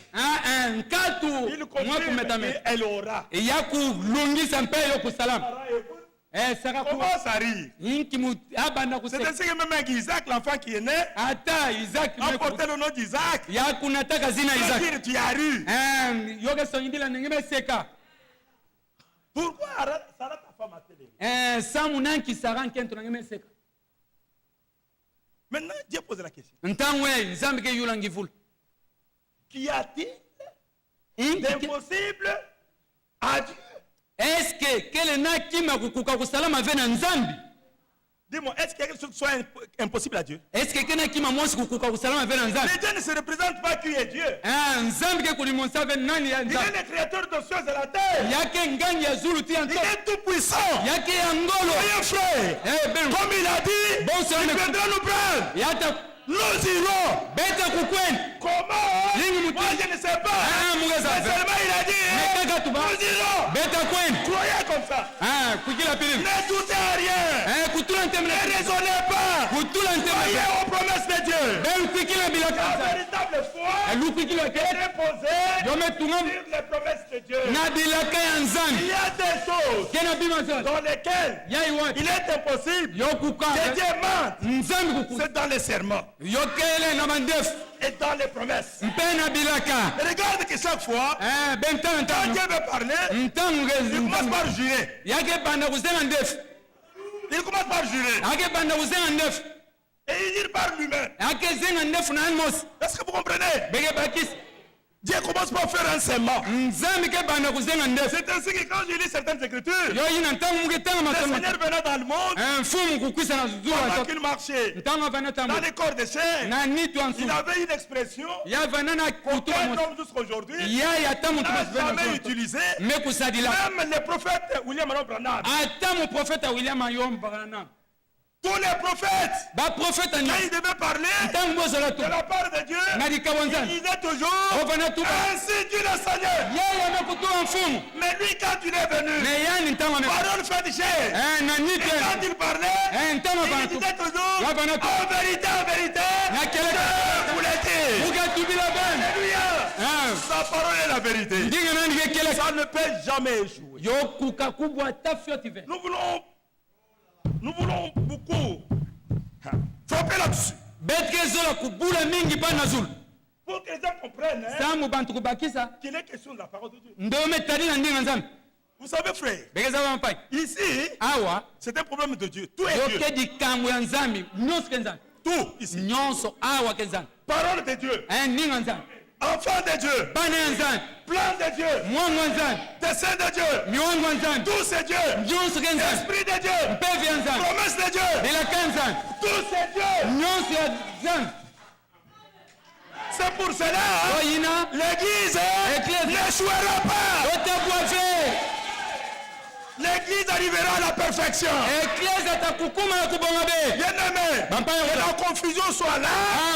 E: nkatu
D: Il
E: mwa
D: confirme
E: kumetameta
D: qu'elle aura.
E: ya kulungisa mpe yo kusalama
D: Sarah écoute.
E: sara
D: Comment ça arrive?
E: yinki abanda
D: C'est
E: kuseka
D: ainsi que même avec Isaac, l'enfant qui est né,
E: ata isaki
D: a porté le nom d'Isaac.
E: ya kunataka zina isaki
D: C'est-à-dire, tu as ru.
E: yoke songindila ndenge meseka
D: Pourquoi Sarah, ta femme, a télé?
E: samu nanki sara nkento ndenge meseka
D: Maintenant, Dieu pose la question.
E: ntango nzambi ke yulangi vula
D: Qu'y a-t-il
E: Inki-
D: d'impossible à Dieu?
E: eske kele nakima kukuka kusalama ve na nzambi
D: Dis-moi, est-ce qu'il y a quelque chose qui soit impossible à Dieu?
E: eske ke nakima mwasi kukuka kusalama ve na nzambi
D: Mais Dieu ne se représente pas qui est Dieu.
E: nzambi ke kulimonsa ve nani ya
D: Il est
E: nzambi
D: le créateur des cieux et de la terre.
E: yake ngangi ya zulu ti ya
D: Il
E: nto
D: est tout puissant.
E: yake ya ngolo
D: Voyez, frère,
E: ben
D: comme il a dit,
E: Bon, c'est
D: il
E: un-
D: viendra nous prendre.
E: yata
D: Nous irons.
E: beta kukweni
D: Comment?
E: Yingi mutu-
D: Moi, je ne sais pas.
E: mugeza
D: Mais
E: ve
D: seulement il a dit,
E: mekaka tuba
D: nous irons.
E: beta kweni
D: Croyez comme ça.
E: kukila pili
D: Ne doutez à rien.
E: kutula nteme
D: Ne raisonnez pas.
E: kutula nteme
D: Croyez aux promesses de Dieu.
E: ben kukila bila
D: La
E: kanza
D: véritable foi
E: elukikilo eke
D: reposer
E: yo metunga
D: sur les promesses de Dieu.
E: na bilaka ya
D: Il
E: nzambe
D: y a des choses
E: ke na bima zote
D: dans lesquelles
E: yai wati
D: il est impossible
E: yo kuka
D: que Dieu mente.
E: nzambe kuku
D: C'est dans les serments
E: yo kele na bandefu
D: et dans les promesses.
E: mpe na bilaka
D: Et regarde que chaque fois,
E: bentana
D: quand Dieu
E: ntano
D: veut parler,
E: ntango
D: il commence par jurer.
E: yake banda kuzenga ndefu
D: Il commence par jurer.
E: yake banda kuzenga ndefu
D: Et il dit par lui-même.
E: yake zenga ndefu na mosi
D: Est-ce que vous comprenez?
E: beke bakisi
D: Dieu commence par faire un serment.
E: nzambe ke banda kuzenga ndefu
D: C'est ainsi que quand je lis certaines écritures,
E: yo yina ntango muke tanga
D: le
E: makambo
D: Seigneur venait dans le monde,
E: mfumu kukwisa na
D: pendant
E: zuwa
D: qu'il marchait
E: ntango avana
D: dans
E: tambo
D: les corps des chair,
E: na nitu
D: il
E: ansu
D: avait une expression
E: yavana na kutu
D: qu'aucun
E: mosi
D: homme jusqu'aujourd'hui
E: yai ata mutu
D: n'a jamais
E: masibena
D: utilisé.
E: me kusadila
D: Même le prophète William Aron Branham,
E: ata muprofeta william ayom bagana
D: tous les prophètes,
E: baprofeta
D: quand
E: ni
D: ils devaient parler
E: ntango bozola tu
D: de la part de Dieu,
E: na likabo
D: il
E: nzambe
D: disait toujours
E: ovana tuba
D: ainsi dit le Seigneur.
E: yeye amekutua mfumu
D: Mais lui, quand il est venu,
E: me yani ntango ame
D: parole fait de chair.
E: na
D: Et
E: nitu
D: quand il parlait,
E: ntango
D: il
E: avana tu
D: disait toujours
E: Là, pendant tout.
D: en vérité,
E: na keleka
D: je vous l'ai dit.
E: ukatubila bana
D: Alléluia. Sa parole est la vérité.
E: ndinga nani ke keleka
D: Ça ne peut jamais échouer.
E: yokuka kubwa ata fyotive
D: Nous voulons beaucoup frapper là-dessus.
E: betike ezola kubula mingi pa na zulu
D: Pour que les gens comprennent
E: sango bantu kubakisa
D: qu'il est question de la parole de Dieu.
E: ndome tali na ndinga nzambe
D: Vous savez, frère,
E: bekeza bamapai
D: ici,
E: awa
D: c'est un problème de Dieu. Tout est Dieu.
E: yoke dikambo ya nzambe nyonso ke nzambe
D: Tout ici.
E: nyonso awa ke nzambe
D: Parole de Dieu.
E: ndinga nzambe
D: Enfant de Dieu.
E: bana ya nzambe
D: Plan de Dieu.
E: mwango wa nzambe
D: Dessein de Dieu.
E: miwango wa nzambe
D: Tout c'est Dieu.
E: nyonso ke nzambe
D: Esprit de Dieu.
E: mpevi ya nzambe
D: Promesse de Dieu.
E: bilaka ya nzambe
D: Tout c'est Dieu.
E: nyonso ya nzambe
D: C'est pour cela,
E: oyina
D: l'Église
E: Église.
D: n'échouera pas.
E: otabwafe
D: L'Église arrivera à la perfection.
E: eklesi atakukuma na kubonga be
D: Bien-aimé,
E: bampayo
D: que la confusion soit là,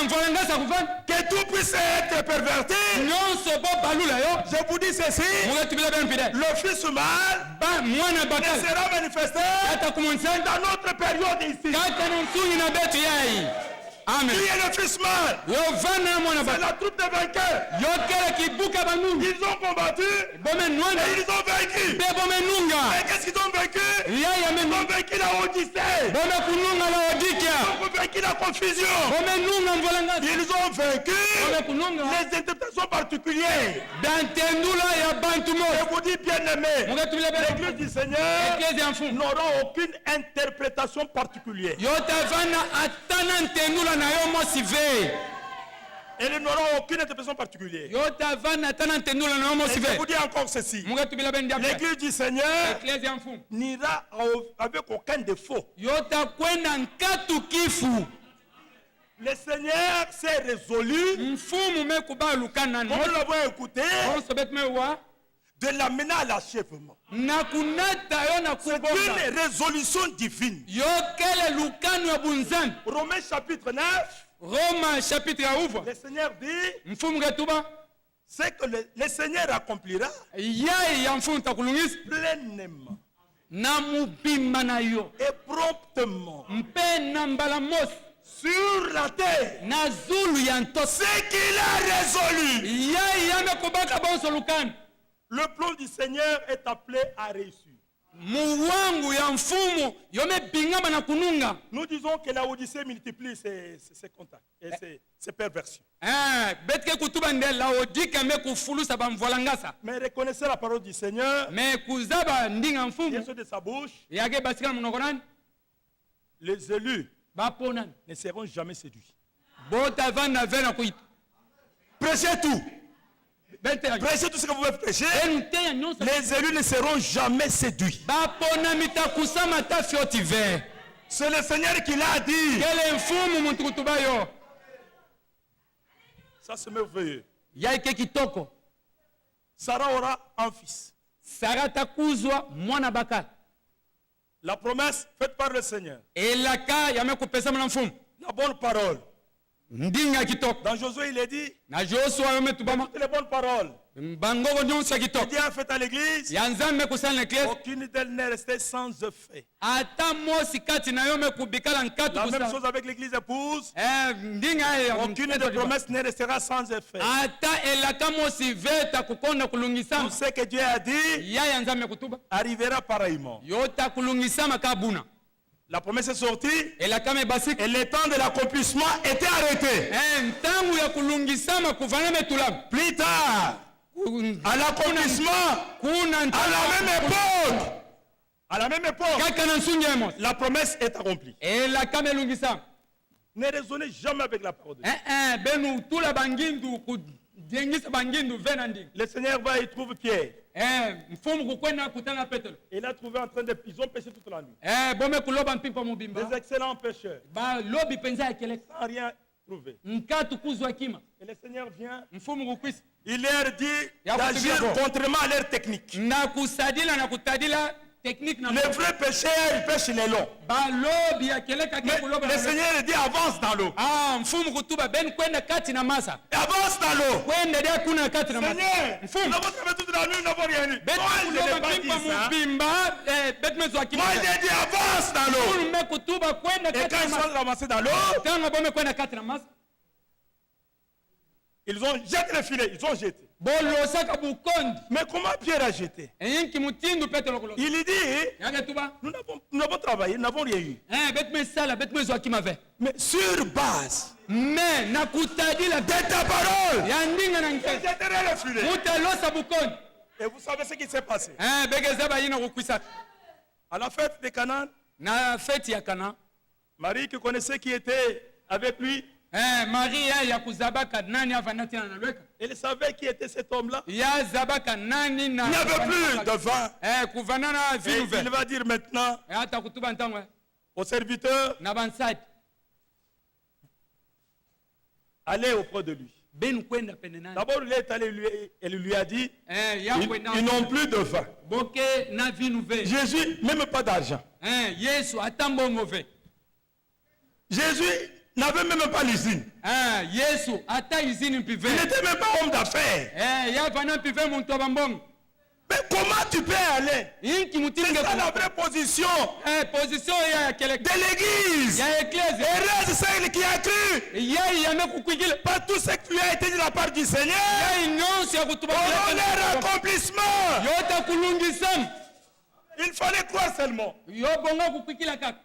E: mvolangasa kuvanda
D: que tout puisse être perverti.
E: nyonso bo balula yo
D: Je vous dis ceci,
E: mukatubila bena mpide
D: le Fils mâle
E: mwana
D: ne
E: bakali
D: sera manifesté
E: atakumonisa
D: dans notre période ici.
E: kaka na nsungi na betu yai amen
D: Qui est le Fils mâle?
E: yovanda na mwana
D: C'est
E: bakali
D: la troupe des vainqueurs.
E: yokele kibuka banungi
D: Ils ont combattu
E: bome nwanda
D: et ils ont vaincu.
E: mpe bome nunga
D: Et qu'est-ce qu'ils ont vaincu?
E: yai
D: Ils
E: ame
D: ont vaincu la Odyssée.
E: bome kununga la odikia
D: Ils ont vaincu la confusion.
E: bome nunga mvolangasa
D: Ils ont vaincu
E: bome kununga
D: les interprétations particulières.
E: bantendula ya bantu mo
D: Je vous dis, bien-aimés,
E: mukatubila bena
D: l'Église du Seigneur
E: eklesi ya mfumu
D: n'aura aucune interprétation particulière.
E: yotavanda ata na ntendula na yo mosi ve
D: Elle n'aura aucune interprétation particulière.
E: yotavanda ata na ntendula na yo
D: Et
E: mosi
D: je
E: ve
D: vous dis encore ceci.
E: mukatubila bena ndiape
D: L'Église du Seigneur
E: eklesi ya mfumu
D: n'ira avec aucun défaut.
E: yotakwenda nkatu kifu
D: Le Seigneur s'est résolu,
E: mfumu mekuba luka nani
D: comme nous l'avons écouté,
E: onso beti mewa
D: de l'amener à l'achèvement.
E: na kunata yo na
D: C'est
E: kubonga
D: une résolution divine.
E: yokele lukano ya bunzambi
D: Romains chapitre 9,
E: roma chapitre ya uvwa
D: le Seigneur dit,
E: mfumu ketuba
D: c'est que le Seigneur accomplira
E: yai ya mfumu takulungisa
D: pleinement
E: na mubimba na yo
D: et promptement
E: mpe na mbala mosi
D: sur la terre
E: na zulu ya ntosi
D: ce qu'il a résolu.
E: yai yame kubaka bonso lukano
D: Le plan du Seigneur est appelé à réussir.
E: muwangu ya mfumu yomebingama na kununga
D: Nous disons que la Odyssée multiplie ses contacts et ses perversions.
E: betike kutuba nde laodika me kufulusa bamvolangasa
D: Mais reconnaissez la parole du Seigneur,
E: me kuzaba ndinga
D: bien
E: mfumu
D: sûr de sa bouche,
E: yake basikala munoko nani
D: les élus
E: bapo nani
D: ne seront jamais séduits.
E: botavanda ve na kuita
D: Prêchez tout.
E: benteya
D: Prêchez tout ce que vous pouvez prêcher.
E: enteya nyonso
D: Les élus ne seront jamais séduits.
E: baponami takusama ta fioti ve
D: C'est le Seigneur qui l'a dit.
E: kele mfumu muntu kutuba yo
D: Ça c'est merveilleux.
E: yaike kitoko
D: Sarah aura un fils.
E: sara takuzwa mwana bakala
D: La promesse faite par le Seigneur.
E: elaka yame kupesama na mfumu
D: La bonne parole.
E: ndinga kitoko
D: Dans Josué, il est dit,
E: na Joshua yome tubama
D: toutes les bonnes paroles
E: bangoko nyonso ya
D: que
E: kitoko
D: Dieu a faites à l'église,
E: ya nzambe kusala na eklesi
D: aucune d'elles n'est restée sans effet.
E: ata mosi kati na yome kubikala nkatu
D: La même
E: kusala
D: chose avec l'église épouse,
E: ndinga ya
D: aucune des promesses ne restera sans effet.
E: ata elaka mosi veta kukonda kulungisama
D: Tout ce que Dieu a dit
E: ya ya nzambe kutuba
D: arrivera pareillement.
E: yota kulungisama kabuna
D: La promesse est sortie
E: elaka mebasika
D: et le temps de l'accomplissement était arrêté.
E: ntangu ya kulungisama kuvana metulamu
D: Plus tard, à l'accomplissement,
E: kuna
D: à la même époque,
E: kaka na nsungi ya mosi
D: la promesse est accomplie.
E: elaka melungisama
D: Ne raisonnez jamais avec la parole de Dieu.
E: benu tula bangindu kujengisa bangindu vena ndinga
D: Le Seigneur va y trouver Pierre.
E: mfumu kukwenda kutana petelo
D: Et il a trouvé en train de... Ils ont pêché toute la nuit.
E: bome kuloba mpimpa mubimba
D: Des excellents pêcheurs,
E: balobi penza ya keleka
D: sans rien trouver.
E: nkatu kuzwa kima
D: Et le Seigneur vient,
E: mfumu kukwisa
D: il leur dit
E: Ya
D: d'agir
E: kusikia bo.
D: contrairement à leur technique.
E: na kusadila na kutadila technique na
D: Les vrais pêcheurs, ils pêchent les longs.
E: balobi ya keleka ke
D: Mais
E: kuloba
D: le Seigneur dit avance dans l'eau.
E: mfumu kutuba ben kwenda kati na masa
D: Avance dans l'eau.
E: kwenda dia kuna kati na masa
D: Seigneur, nous
E: mfumu
D: avons travaillé toute la nuit, nous n'avons rien eu.
E: bet
D: Moi, je n'ai
E: kuloba
D: pas dit
E: mpimpa
D: ça.
E: mubimba bet mezwa kima
D: Moi, j'ai dit avance dans l'eau.
E: me kutuba kwenda
D: Et
E: kati
D: quand
E: na
D: ils
E: masa
D: sont ramassés dans l'eau,
E: tanga bome kwenda kati na masa
D: ils ont jeté le filet, ils ont jeté.
E: bolosaka bukondi
D: Mais comment Pierre a jeté?
E: eyinki mutindu petelo kuloba
D: Il lui dit,
E: yake tuba
D: nous avons travaillé, nous n'avons rien eu.
E: bet mesala bet mezwa kima ve
D: Mais sur base
E: me na kutadila
D: de ta parole,
E: ya ndinga na
D: je
E: nkete
D: jetterai le filet.
E: mutalosa bukondi
D: Et vous savez ce qui s'est passé.
E: begeza bayina kukwisaka
D: À la fête de Canaan,
E: na feti ya kana
D: Marie qui connaissait qui était avec lui,
E: maria ya kuzabaka nani avanda tina na lweka
D: elle savait qui était cet homme-là.
E: ya zabaka nani na
D: Il n'y avait plus de vin.
E: kuvana na
D: Et
E: vinu
D: il
E: ve
D: va dire maintenant
E: ata kutuba ntango
D: aux serviteurs,
E: na bansadi
D: allez auprès de lui.
E: benu kwenda pene nani
D: D'abord, il est allé, elle lui a dit,
E: ya kwenda
D: ils n'ont plus de vin.
E: boke na vinu ve
D: Jésus, même pas d'argent.
E: yesu ata mbongo ve
D: Jésus n'avait même pas l'usine.
E: yesu ata izini mpi
D: Il
E: ve
D: n'était même pas homme d'affaires.
E: ya vana mpi ve muntu wa mbongo
D: Mais comment tu peux aller?
E: inki
D: C'est
E: mutinge
D: ça la vraie position
E: position ya keleka
D: de l'église.
E: ya eklese
D: Heureuse celle qui a cru
E: yai yame kukwigile
D: par tout ce qui lui a été dit de la part du Seigneur.
E: yai nyonso ya kutuba
D: Pour leur accomplissement.
E: yota kulungisama
D: Il fallait croire seulement.
E: yo bongo kukwikila kaka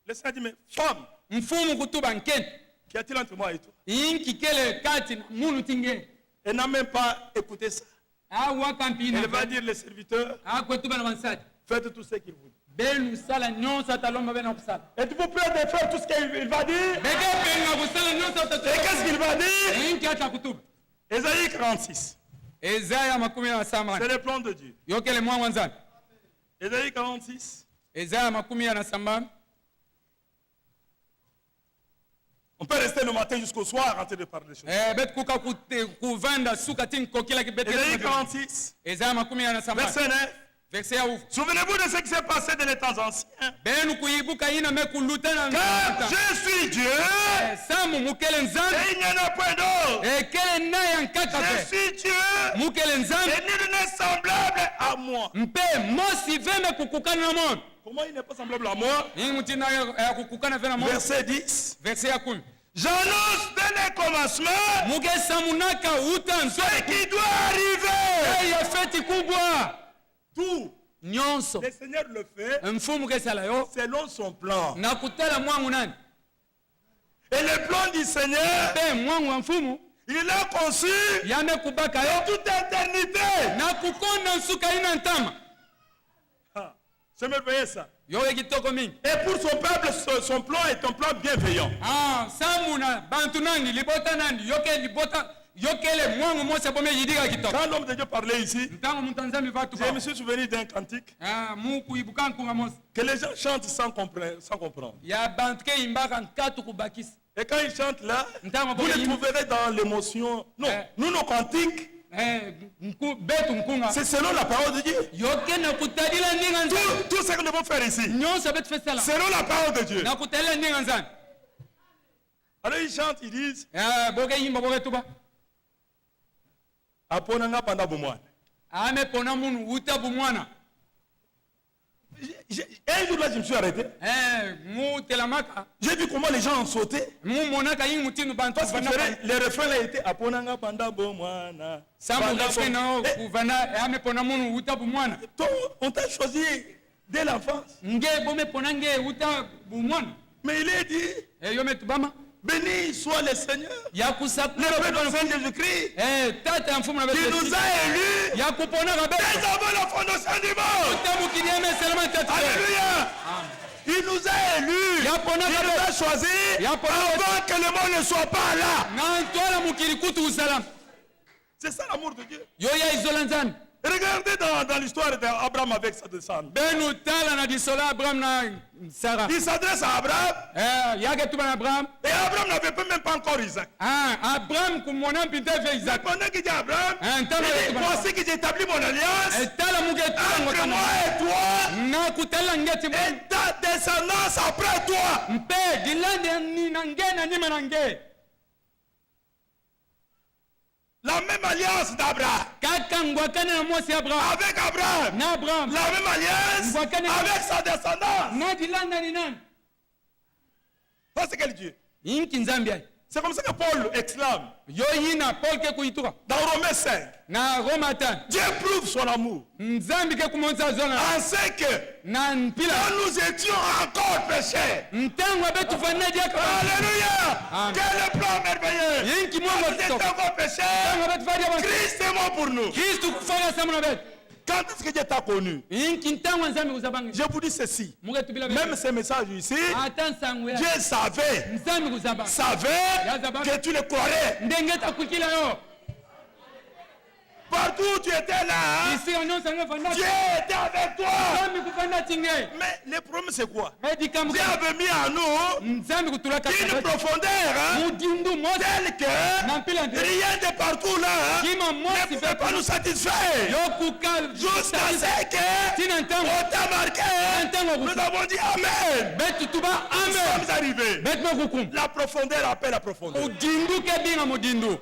D: Le Seigneur dit, mais femme,
E: mfumu kutuba nkeni
D: qu'y a-t-il entre moi et toi?
E: inki kele kati na munu tinge
D: Elle n'a même pas écouté ça.
E: awakampina
D: Elle va dire les serviteurs,
E: akwetuba na bansadi
D: faites tout ce qu'il vous dit.
E: benu sala nyonso atalomba bena kusala
D: Êtes-vous prêts de faire tout ce qu'il va dire?
E: beke penga kusala nyonso
D: Et qu'est-ce qu'il va dire?
E: inki ata kutuba
D: Ésaïe 46.
E: ezaya makumi na
D: C'est
E: sambani
D: le plan de Dieu.
E: yokele mwa nzambe
D: Ésaïe 46.
E: ezaya makumi na sambani
D: On peut rester le matin jusqu'au soir en train de parler des choses.
E: beti kuka kuvanda suka ti nkokila
D: Ésaïe 46,
E: ezaya makumi na sambani
D: verset 9.
E: verse ya ufu
D: Souvenez-vous de ce qui s'est passé dans les temps anciens.
E: benu kuibuka ina me kulutana
D: Car je suis Dieu
E: samu mukele nzambe
D: et il n'y en a point d'autre.
E: ekele naye nkaka
D: Je
E: pe
D: suis Dieu
E: mukele nzambe
D: et nul n'est semblable à moi.
E: mpe mosi veme kukukana na mono
D: Comment il n'est pas semblable à moi?
E: ini mutina ya kukukana vena mono
D: Verset 10.
E: verse ya 10
D: J'annonce dès le commencement
E: mukesamunaka uta
D: ce
E: nzoi
D: qui doit arriver.
E: ya feti kubwa
D: Tout.
E: nyonso
D: Le Seigneur le fait
E: mfumu kesala yo
D: selon son plan.
E: na kutala mwangu nani
D: Et le plan du Seigneur,
E: mpe mwangu wa mfumu
D: il a conçu
E: yame kubaka yo
D: toute éternité.
E: na kukonda nsuka ina ntama
D: Ah, c'est merveilleux ça.
E: yo ekitoko mingi
D: Et pour son peuple, son plan est un plan bienveillant.
E: samu na bantu nani libota nani yokele mwangu mosi abome yidika kitoko
D: Quand l'homme de Dieu parlait ici,
E: ntango muntu anzambi
D: je
E: vatuka
D: me suis souvenu d'un cantique
E: mukuibuka nkunga mosi
D: que les gens chantent sans comprendre.
E: ya bantu ke imbaka nkatu kubakisa
D: Et quand ils chantent là,
E: Ntango
D: vous les
E: boyimba.
D: trouverez dans l'émotion. Non, nous nos cantiques,
E: betu nkunga
D: c'est selon la parole de Dieu.
E: yoke na kutadila ndinga nzambi
D: Tout ce que nous devons faire ici,
E: nyonso betu fesala
D: selon la parole de Dieu.
E: na kutadila ndinga nzambi
D: Alors ils chantent, ils disent,
E: bokeyimba boketuba
D: Aponanga panda bomwana.
E: amepona munu uta bumwana
D: Un jour là, je me suis arrêté.
E: mutelamaka
D: J'ai vu comment les gens ont sauté.
E: mumonaka yingi mutinu bantu
D: Parce que les refrains là étaient Aponanga panda bomwana.
E: sambu gafenao kuvana amepona munu uta bumwana
D: On t'a choisi dès l'enfance.
E: nge bomepona nge uta bumwana
D: Mais il est dit,
E: yo metubama
D: béni soit le Seigneur.
E: yakusaku
D: Le Père de Saint Jésus-Christ,
E: tata ya mfumu na
D: qui nous a élus
E: yakupona
D: dès
E: kabe
D: avant la fondation du monde.
E: utabukilieme selema tatu
D: Alléluia. Il nous a élus.
E: Yapona
D: Il nous a choisis
E: Yapona
D: avant que le monde ne soit pas là.
E: na ntwala mukili kutu usalama
D: C'est ça l'amour de Dieu.
E: yo ya izola nzambi
D: Regardez dans l'histoire d'Abraham avec sa descendance.
E: benu tala na disola abraham na sara
D: Il s'adresse à Abraham
E: yake tuba na abraham
D: et Abraham n'avait même pas encore Isaac.
E: abraham kumona mpinte fe
D: C'est
E: isaac
D: pendant qu'il dit à Abraham, il
E: ntala
D: dit, voici que j'ai établi mon alliance
E: tala muke
D: entre moi et toi
E: na kutala ngeti
D: et ta descendance après toi.
E: mpe dilande ni na nge na nima na nge
D: La même alliance d'Abraham
E: kaka ngwakane na mwasi abraham
D: avec Abraham.
E: na abraham
D: La même alliance avec sa descendance.
E: na dilanda ni nani
D: Ça c'est quel Dieu?
E: inki nzambi ai
D: C'est comme ça que Paul exclame
E: yo yina paul ke kuituka
D: dans Romains 5.
E: na roma 5
D: Dieu prouve son amour
E: nzambi ke kumonisa zola
D: en ce que
E: na mpila
D: quand nous étions encore pécheurs.
E: ntango abetufanina diaka
D: Alléluia.
E: Amen.
D: Quel plan merveilleux.
E: yinki
D: Quand
E: mwongo
D: nous étions
E: kitoko
D: encore pécheurs,
E: ntango abetufadia bantu
D: Christ est mort pour nous.
E: kristu kufaka samu na betu
D: Quand est-ce que Dieu t'a connu?
E: yinki ntango nzambi kuzabangi
D: Je vous dis ceci.
E: muketubila
D: Même ces messages ici,
E: ata nsango ya
D: Dieu savait
E: nzambi kuzaba
D: que tu le croirais.
E: ndenge takwikila yo
D: Partout où tu étais là, hein,
E: isika nyonso yango efanda
D: Dieu était avec toi.
E: nzambi kufanda tinge
D: Mais le problème c'est quoi?
E: medikambo
D: Dieu avait mis en nous
E: nzambi kutulaka
D: une profondeur hein,
E: mudindu mosi
D: telle que
E: na mpila ndi
D: rien de partout là hein,
E: kima
D: ne
E: mosi
D: pouvait pas nous satisfaire.
E: yokuka
D: Jusqu'à ce que
E: tina ntango
D: on t'a marqué. Hein,
E: ntango
D: nous avons dit Amen.
E: betu tuba
D: Nous
E: amen
D: sommes arrivés.
E: betu mekukum
D: La profondeur appelle la profondeur.
E: mudindu ke binga mudindu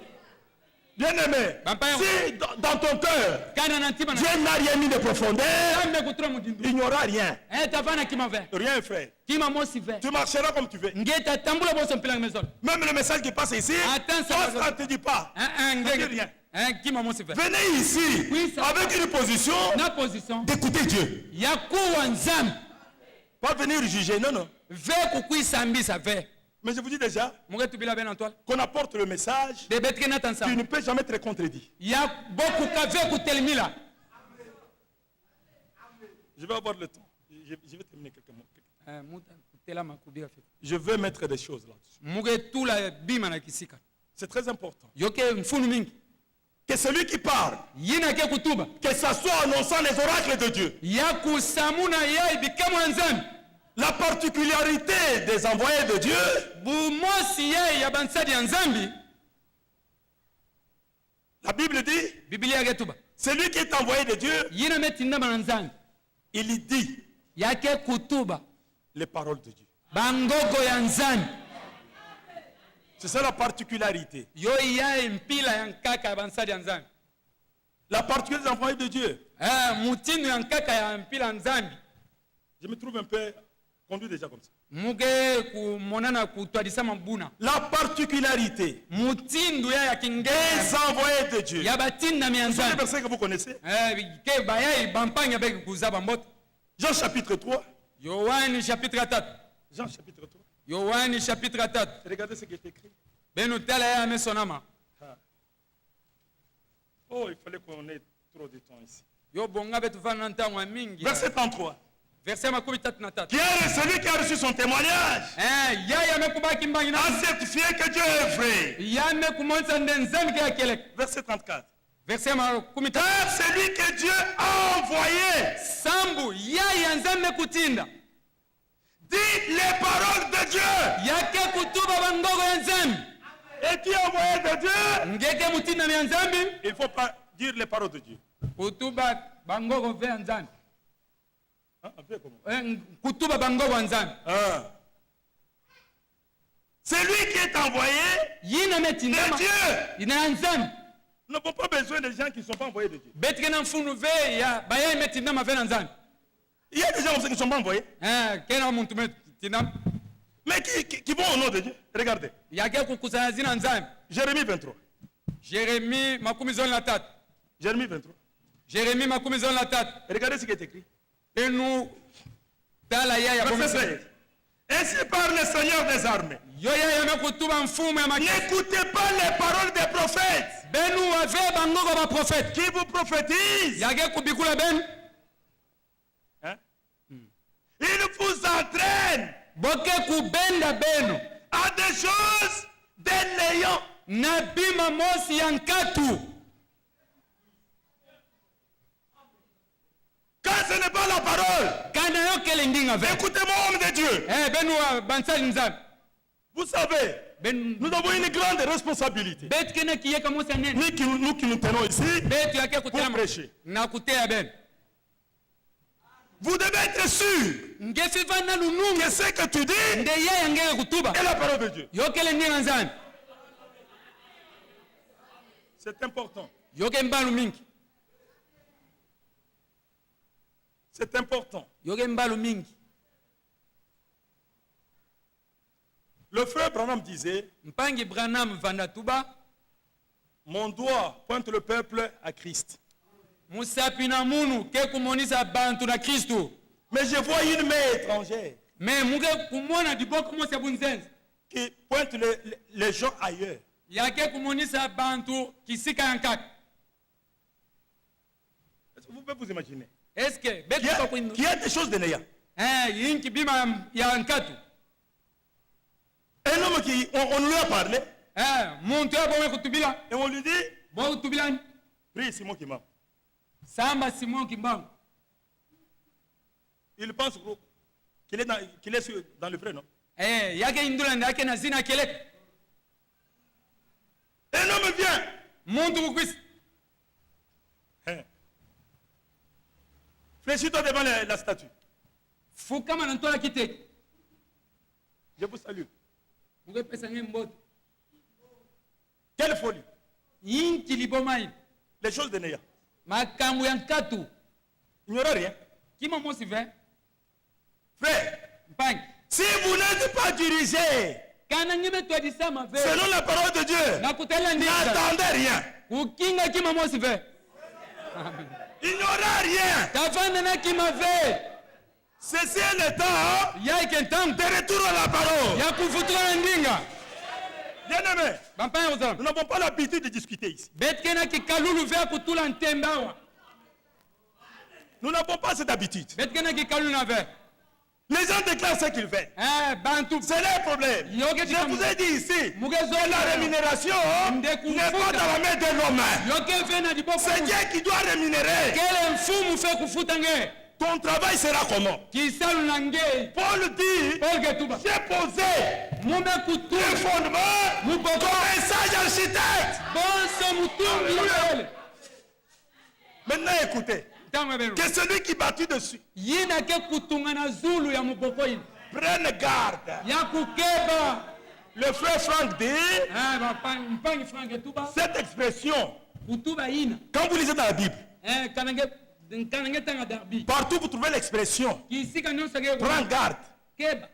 D: Bien-aimé,
E: Papa,
D: si dans ton cœur,
E: kana na ntima na
D: Dieu n'a rien mis de profondeur,
E: nzambi kutura mudindu
D: il n'y aura rien.
E: tafana kima ve
D: Rien, frère.
E: kima mosi ve
D: Tu marcheras comme tu veux.
E: nge tatambula boso mpila mesola
D: Même le message qui passe ici,
E: Attends, ça
D: toi,
E: va.
D: ça ne te dit pas. Ça ne dit rien.
E: kima mosi ve
D: Venez ici
E: Oui, ça
D: avec une position
E: na position
D: d'écouter Dieu.
E: ya kuwa nzambi
D: Pas venir juger, non, non.
E: ve kukwisambisa ve
D: Mais je vous dis déjà
E: muketubila be na ntwala
D: qu'on apporte le message,
E: de betike na
D: tu
E: tansa
D: ne peux jamais te contredire.
E: ya bokuka ve kutelimila
D: Je vais avoir le temps. Je vais terminer quelques mots.
E: muta kutelama kubika fe
D: Je veux mettre des choses là-dessus.
E: muketula bima na kisika
D: C'est très important.
E: yoke mfunu mingi
D: Que celui qui parle,
E: yina ke kutuba
D: que ça soit annonçant les oracles de Dieu.
E: ya kusamuna ya ibikamwa nzambi
D: La particularité des envoyés de Dieu,
E: bumosi ya ya bansadi ya nzambi
D: la Bible dit,
E: biblia yake tuba
D: celui qui est envoyé de Dieu,
E: yina metindama na nzambi
D: il y dit
E: yake kutuba
D: les paroles de Dieu.
E: bangogo ya nzambi
D: C'est ça la particularité.
E: yo ya mpila ya nkaka ya bansadi ya nzambi
D: La particularité des envoyés de Dieu.
E: mutindo ya nkaka ya mpila ya nzambi
D: Je me trouve un peu conduit déjà comme ça.
E: muke kumonana kutwadisa mabuna
D: La particularité
E: mutindo ya
D: des
E: kingeza
D: envoyés de Dieu.
E: ya batindami ya
D: Ce sont les
E: nzambi
D: versets que vous connaissez.
E: ke bayai bampanya beke kuza bambote
D: Jean chapitre 3.
E: yohani chapitre 3
D: Jean chapitre 3.
E: yohani chapitre 3
D: Regardez ce qui est écrit.
E: benu tala ya amesonama
D: Oh, il fallait qu'on ait trop de temps ici.
E: yo bonga betufana na ntango ya mingi
D: Verset 33.
E: verset makumi tatu na tatu
D: Qui est celui qui a reçu son témoignage
E: yaya amekubaki mbangi na
D: a certifié que Dieu est vrai.
E: yame kumonisa nde nzambi ke yakeleka
D: Verset 34.
E: verset makumi tatu
D: Car celui que Dieu a envoyé
E: sambu yaya nzambe kutinda
D: dit les paroles de Dieu.
E: yake kutuba bangogo ya nzambi
D: Et qui est envoyé de Dieu?
E: ngeke mutindami ya nzambi
D: Il ne faut pas dire les paroles de Dieu.
E: kutuba bangogo ve ya nzambi
D: Hein, un peu comment?
E: kutuba bangogo ya nzambi
D: Celui qui est envoyé
E: yina
D: de
E: metindama
D: Dieu.
E: ina nzambe
D: Nous n'avons pas besoin de gens qui ne sont pas envoyés de Dieu.
E: betike na mfunu ve ya baya metindama ve na nzambe
D: Il y a des gens comme ça qui ne sont pas envoyés,
E: kena muntu metindama
D: mais qui vont au nom de Dieu. Regardez.
E: yake kukusanya zina nzambe.
D: Jérémie 23.
E: Jérémie makumi zoni na tatu.
D: Jérémie 23.
E: Jérémie makumi zoni na tatu.
D: Regardez ce qui est écrit.
E: Enu tala ya
D: Verset 16. Ainsi parle le Seigneur des armées.
E: yo ya mekutuba mfumu ya majeshi.
D: N'écoutez pas les paroles des prophètes
E: Benu wave bangoko ba prophète
D: qui vous prophétisent.
E: yake kubikula benu
D: Hein? Ils vous entraînent
E: boke kubenda benu
D: à des choses des néants.
E: na bima mosi ya nkatu.
D: Quand ce n'est pas la parole,
E: Kana yo kele ndinga ve
D: écoutez-moi, homme de Dieu.
E: benu wa bansali nzambe
D: Vous savez,
E: benu
D: nous avons une grande responsabilité.
E: betu kene kiyeka mosi ya nene
D: Nous qui nous tenons ici,
E: betu yake
D: pour
E: kutela
D: prêcher.
E: na kuteya benu
D: Vous devez être sûr
E: ngefiva na lunungu
D: que ce que tu dis
E: nde yeye ngeke kutuba
D: est la parole de Dieu.
E: yo kele ndinga nzambe
D: C'est important.
E: yoke mbalu mingi
D: C'est important.
E: yoke mbalu mingi.
D: Le frère Branham disait,
E: Mpangi Branham vanda tuba
D: mon doigt pointe le peuple à Christ.
E: musapi na munu ke kumonisa bantu na Kristo
D: Mais je vois une main étrangère
E: me muke kumona diboko mosi ya bunzenzi
D: qui pointe les gens ailleurs.
E: yake kumonisa bantu kisika ya nkatu.
D: Est-ce que vous pouvez vous imaginer?
E: Eske betu kwa kwinu
D: Qui a des choses de néant.
E: yinki bima ya nkatu
D: Un homme qui, on lui a parlé,
E: muntu ya bomwe kutubila
D: et on lui dit,
E: bo kutubilani
D: prie Simon qui m'a.
E: samba Simon Kimbangu.
D: Il pense qu'il est, dans le vrai, non?
E: Yake indula ndake na zina keleka
D: Un homme vient.
E: muntu kukwisi
D: Hein. Fléchis-toi devant la statue.
E: fukama na ntola kiteke
D: Je vous salue.
E: muke pesa nge mbote
D: Quelle folie.
E: yinki libomai
D: Les choses de néant.
E: makambo ya nkatu
D: Il n'y aura rien.
E: kima mosi ve
D: Frère,
E: mpangi
D: si vous n'êtes pas dirigé
E: kana ngime twadisa mave
D: selon la parole de Dieu,
E: na kutela ndinga
D: n'attendez rien.
E: kukinga kima mosi ve
D: Il n'y aura rien.
E: tafanda na kima ve
D: Ceci est le temps
E: yaike ntangu
D: de retour à la parole.
E: ya kufutuka na ndinga
D: Bien-aimés,
E: bampanya
D: nous
E: uzama
D: n'avons pas l'habitude de discuter ici.
E: betike na kikalulu ve kutula ntembawa
D: Nous n'avons pas cette habitude.
E: betike na kikalulu na ve
D: Les gens déclarent ce qu'ils font.
E: bantu
D: C'est leur problème.
E: Yoke
D: Je vous ai dit ici,
E: mugezo
D: que la rémunération n'est pas dans la main de l'homme.
E: yoke ve na diboko
D: C'est Dieu qui doit rémunérer.
E: kele mfumu fe kufuta nge
D: Ton travail sera comment?
E: kisalu na nge
D: Paul dit,
E: Paul Getuba
D: j'ai posé
E: mume
D: un
E: kutula
D: fondement
E: muboko
D: comme un sage architecte.
E: bonso mutungi lele
D: Maintenant écoutez,
E: ntango ebelu
D: que celui qui bâtit dessus
E: yina ke kutunga na zulu ya muboko ina
D: prenne garde.
E: ya kukeba
D: Le frère Franck dit,
E: mpangi Frank Getuba
D: cette expression,
E: kutuba ina
D: quand vous lisez dans la Bible,
E: kanange tanga darbi
D: partout vous trouvez l'expression,
E: kisika nyonso ke
D: prends garde.
E: keba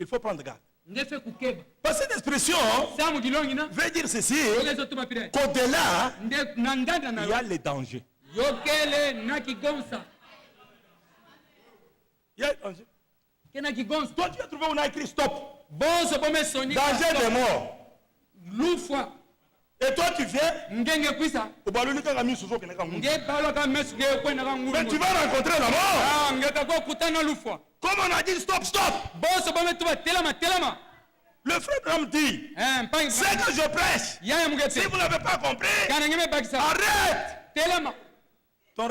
D: Il faut prendre garde.
E: ngefe kukeba
D: Parce que cette expression
E: samu dilongi na
D: veut dire ceci,
E: yokezo tuba pire
D: qu'au-delà,
E: nde na nganda na
D: il y a les dangers.
E: yokele na kigonsa
D: Il y a les dangers.
E: ke na kigonsa
D: Toi, tu as trouvé, on a écrit stop.
E: bonso bomesonika
D: Danger de mort.
E: lufwa
D: Et toi, tu viens,
E: ngenge kwisa
D: au balou, quand mis sous aucun
E: nge balo ka mesu ge kwenda ka
D: mais tu
E: ngulu
D: vas rencontrer la mort.
E: ngeta ko kutana lufwa
D: Comme on a dit stop, stop.
E: bonso bometuba telama
D: Le frère Bram dit,
E: mpangi
D: c'est que je prêche.
E: yaya
D: Si
E: mugete
D: vous n'avez pas compris,
E: kana ngeme bakisa
D: arrête
E: telama
D: ton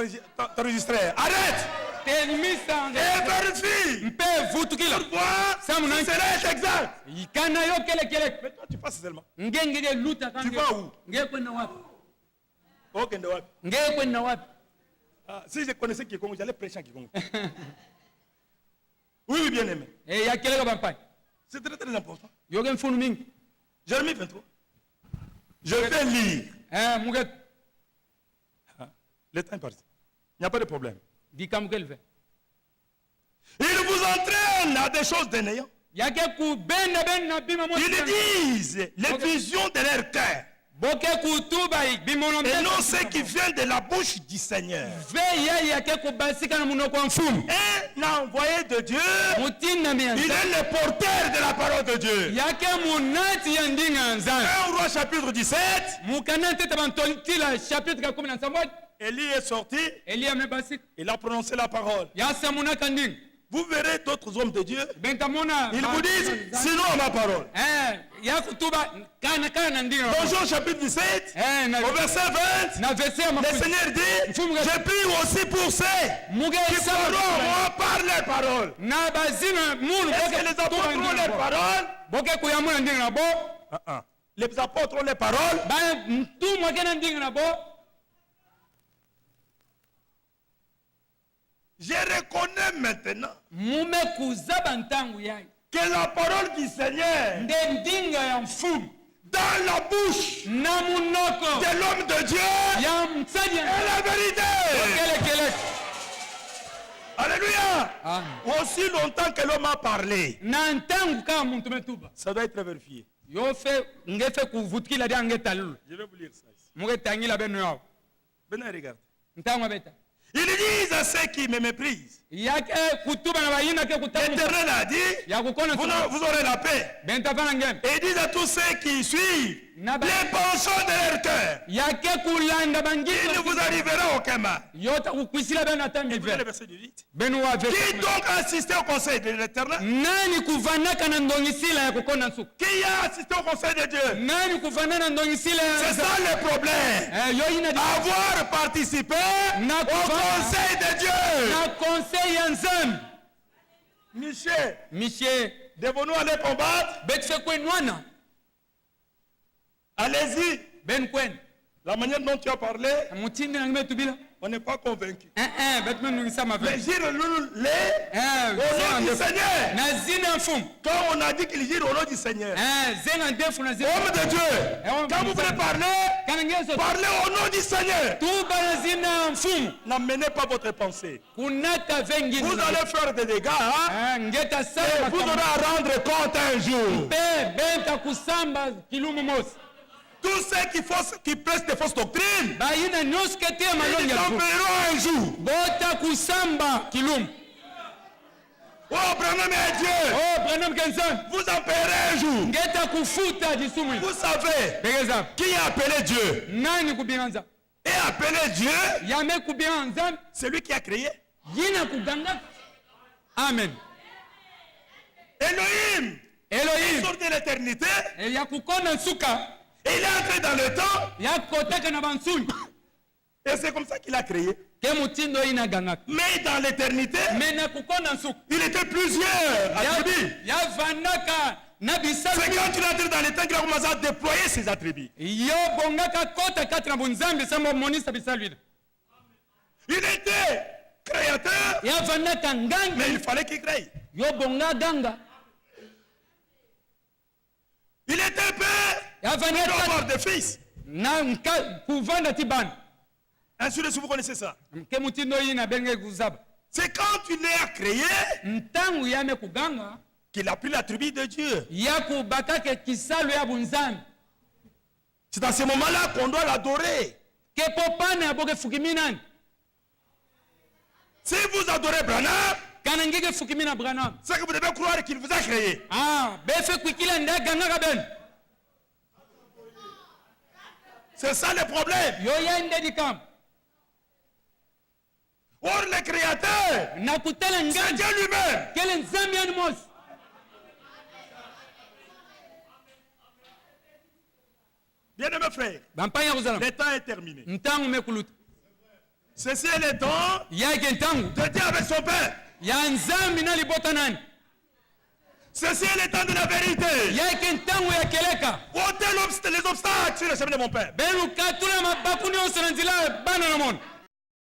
D: registraire. Arrête
E: telimisa
D: et vérifie.
E: mpe vutukila
D: Vois,
E: Sam, non.
D: c'est exact.
E: kana yo kele
D: Mais toi, tu passes seulement.
E: ngenge luta
D: Tu vas où?
E: nge kwenda wapi
D: Ok, Ndewap.
E: nge kwenda wapi
D: Si je connaissais Kikongo, j'allais prêcher à Kikongo. Oui, bien aimé.
E: ya keleka bampai
D: C'est très très important.
E: yoke mfunu mingi
D: Jérémie 23. Je vais lire.
E: muke
D: Le temps est parti. Il n'y a pas de problème.
E: dikamuke live
D: Il vous entraîne à des choses de néant.
E: yake kubenda bena bima
D: Ils disent les visions de leur cœur.
E: boke kutuba bimono
D: Et non ce qui vient de la bouche du Seigneur.
E: ve ya yake kubasika na munoko wa mfumu
D: Un envoyé de Dieu,
E: mutinda
D: il
E: mianza
D: est le porteur de la parole de Dieu.
E: yake munati ya ndinga nzana
D: 1 Roi chapitre 17.
E: mukana tete bantolitila chapitre ka 17
D: Élie est sorti,
E: Elia mebasika
D: il a prononcé la parole.
E: yasa munaka ndinga
D: Vous verrez d'autres hommes de Dieu.
E: bentamona
D: Ils vous disent, sinon ma parole.
E: ya kutuba kana ndinga
D: Dans Jean chapitre 17,
E: na
D: au verset 20,
E: na verset ya
D: le
E: mafuta
D: Seigneur dit, je prie aussi pour ceux
E: muge
D: qui parlent moi par les paroles.
E: na bazina munu
D: Est-ce que les apôtres ont les paroles?
E: boke kuyamuna ndinga na bo
D: Les apôtres ont les paroles.
E: ba mtumwa kena ndinga na bo
D: Je reconnais maintenant
E: mume kuzaba ntangu yayi
D: que la parole du Seigneur
E: nde ndinga ya mfumu
D: dans la bouche
E: na munoko
D: de l'homme de Dieu
E: ya mtsaji
D: est la vérité.
E: kelekele
D: Alléluia.
E: Amen.
D: Aussi longtemps que l'homme a parlé,
E: na ntangu kama muntu metuba
D: ça doit être vérifié.
E: yo fe ngefe kuvutikila dia ngetalulu
D: Je vais vous lire ça ici.
E: muge tangila beno yao
D: Venez regarder.
E: ntangu abeta
D: Ils disent à ceux qui me méprisent.
E: yake kutuba na bayina ke kutamu
D: L'Éternel a dit,
E: ya kukona
D: vous aurez la paix.
E: bentafana ngene
D: Et ils disent à tous ceux qui suivent
E: Naba-
D: les penchants de leur cœur,
E: yake kulanda
D: il ne
E: bangito
D: vous arrivera aucun mal.
E: yota kukwisila beno
D: Écoutez le
E: atamive
D: verset 18.
E: beno wa
D: Qui
E: verse
D: donc a assisté au conseil de l'Éternel?
E: nani kuvanaka na ndongisila ya kukona nsuku
D: Qui a assisté au conseil de Dieu?
E: nani kuvana na ndongisila
D: C'est
E: ya
D: ça le problème.
E: yo ina di
D: Avoir participé
E: Na
D: au
E: kuvana.
D: conseil de Dieu.
E: na conseil ya nzambe
D: Michel,
E: misie
D: devons-nous aller combattre?
E: betife kwenwana
D: Allez-y.
E: ben kwen
D: La manière dont tu as parlé,
E: mutindi nangi betubila
D: on n'est pas convaincu.
E: betu menungisa
D: Mais
E: mave
D: gire les au nom du Seigneur.
E: na zina mfumu
D: Quand on a dit qu'il gire au nom du Seigneur.
E: zenga ndefu na zina
D: Homme de Dieu, quand vous voulez parler,
E: kana ngeso
D: parlez au nom du Seigneur.
E: tuba na zina mfumu
D: N'amenez pas votre pensée.
E: kunaka vengi
D: Vous allez faire des dégâts, hein?
E: ngeta
D: Et
E: samba
D: vous aurez à rendre compte un jour.
E: pe benta kusamba kilumu mosi
D: Tous ceux qui prêchent des fausses doctrines,
E: bayina nyonso kete ya malongi
D: ils
E: ya
D: en
E: mfumu
D: paieront un jour.
E: bota kusamba kilumu
D: Oh, Branham est Dieu.
E: oh branam kensan
D: Vous en paierez un jour.
E: ngeta kufuta disumu
D: Vous savez
E: begeza
D: qui a appelé Dieu?
E: nani kubinga
D: Et appelé Dieu,
E: yame kubinga nzambe
D: c'est lui qui a créé.
E: yina kuganga amen
D: Elohim,
E: elohim
D: sort de l'éternité,
E: ya kukona nsuka
D: et il est entré dans le temps,
E: ya kotaka na bansuni
D: et c'est comme ça qu'il a créé.
E: ke mutindo ina gangaka
D: Mais dans l'éternité,
E: me na kukona nsuka
D: il était plusieurs attributs.
E: ya vandaka na
D: C'est
E: bisalu
D: quand il est entré dans le temps qu'il a commencé à déployer ses attributs.
E: yo bongaka kota kati na bunzambe samba monisa bisalu ina
D: Il était créateur,
E: ya vandaka
D: mais
E: ngangi
D: il fallait qu'il crée.
E: yo bonga ganga
D: Il était père,
E: ya
D: il doit
E: vandaka
D: avoir des fils.
E: na kuvanda ti bana
D: Ainsi de suite, vous connaissez ça.
E: ke mutindo ina benge kuzaba
D: C'est quand il est à créer
E: ntangu yame kuganga
D: qu'il a pris l'attribut de Dieu.
E: ya kubakake kisalu ya bunzambe
D: C'est dans ce moment-là qu'on doit l'adorer.
E: ke popana ya boke fukimi nani
D: Si vous adorez Branham,
E: kana ngike fukimi na branam
D: c'est que vous devez croire qu'il vous a créé.
E: befe kwikila nde gangaka bene
D: C'est ça le problème.
E: yo ya ndedi kam
D: Or, le créateur,
E: na kutala
D: c'est
E: ngangi
D: Dieu lui-même.
E: kele nzambe yani mosi
D: Bien-aimés frères,
E: bampanya kuzala
D: le temps est terminé.
E: ntangu mekuluta
D: Ceci est le temps
E: yake ntangu
D: de Dieu avec son Père.
E: ya nzambi na libota nani
D: Ceci est le temps de la vérité.
E: yake ntangu ya keleka
D: Ôtez les obstacles sur le chemin de mon Père.
E: beluka tula mabaku nyonso na nzela ya bana na mona